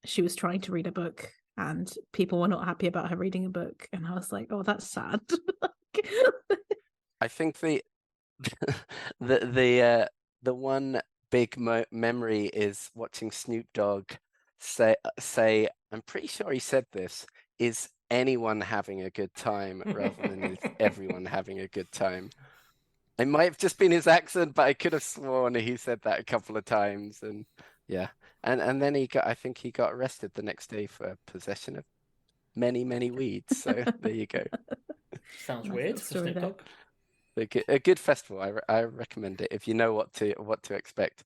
she was trying to read a book and people were not happy about her reading a book, and I was like, oh, that's sad. I think the one big memory is watching Snoop Dogg say I'm pretty sure he said this, is anyone having a good time rather than is everyone having a good time. It might have just been his accent, but I could have sworn he said that a couple of times. And yeah, and then I think he got arrested the next day for possession of many weeds. So there you go. Sounds Nice weird little for story Snoop Dogg. A good festival. I recommend it if you know what to expect.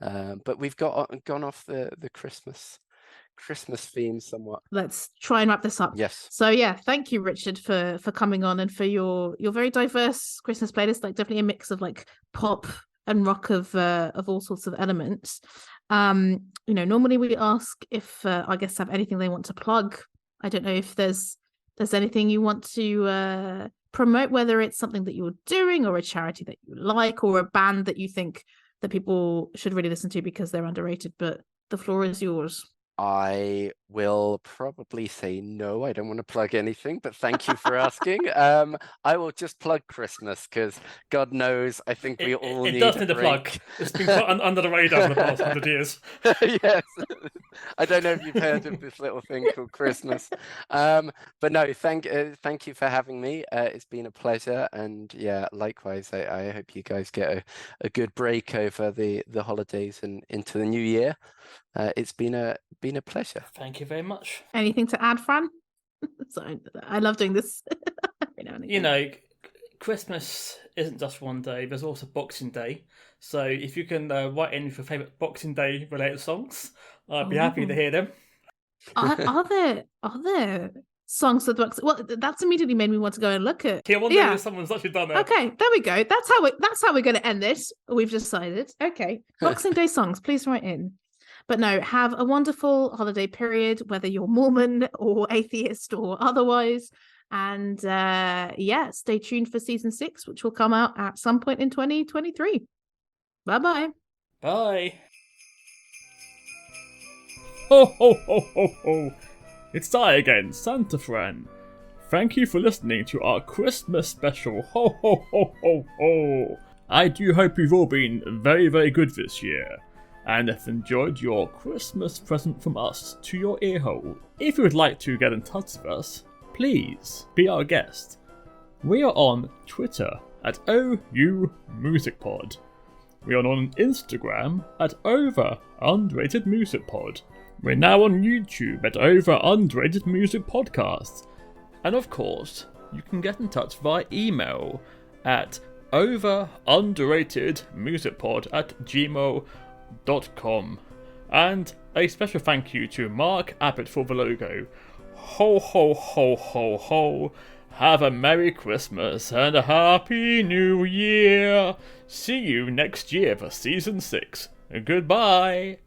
But we've gone off the Christmas theme somewhat. Let's try and wrap this up. Yes. So yeah, thank you, Richard, for coming on and for your very diverse Christmas playlist. Like definitely a mix of like pop and rock of all sorts of elements. Normally we ask if our guests have anything they want to plug. I don't know if there's anything you want to promote, whether it's something that you're doing or a charity that you like or a band that you think that people should really listen to because they're underrated. But the floor is yours. I will probably say no. I don't want to plug anything, but thank you for asking. I will just plug Christmas because God knows I think we all need. It does need a plug. It's been put under the radar for the past 100 years. Yes, I don't know if you've heard of this little thing called Christmas, but no, thank you for having me. It's been a pleasure, and yeah, likewise. I hope you guys get a good break over the holidays and into the new year. It's been a pleasure. Thank you very much. Anything to add, Fran? Sorry, I love doing this. Christmas isn't just one day. There's also Boxing Day. So if you can write in your favourite Boxing Day related songs, I'd be happy to hear them. Are there songs of the box. Well, that's immediately made me want to go and look at. I wonder if someone's actually done it. Okay, there we go. That's how we're going to end this. We've decided. Okay, Boxing Day songs. Please write in. But no, have a wonderful holiday period, whether you're Mormon or atheist or otherwise. And stay tuned for season 6, which will come out at some point in 2023. Bye-bye. Bye. Ho, ho, ho, ho, ho. It's I again, Santa Fran. Thank you for listening to our Christmas special. Ho, ho, ho, ho, ho. I do hope you've all been very, very good this year, and have enjoyed your Christmas present from us to your earhole. If you would like to get in touch with us, please be our guest. We are on Twitter at OUMusicPod. We are on Instagram at overratedmusicpod. We're now on YouTube at Overrated Music Podcast. And of course, you can get in touch via email at overunderatedmusicpod@gmail.com. And a special thank you to Mark Abbott for the logo. Ho ho ho ho ho. Have a Merry Christmas and a Happy New Year. See you next year for season 6. Goodbye.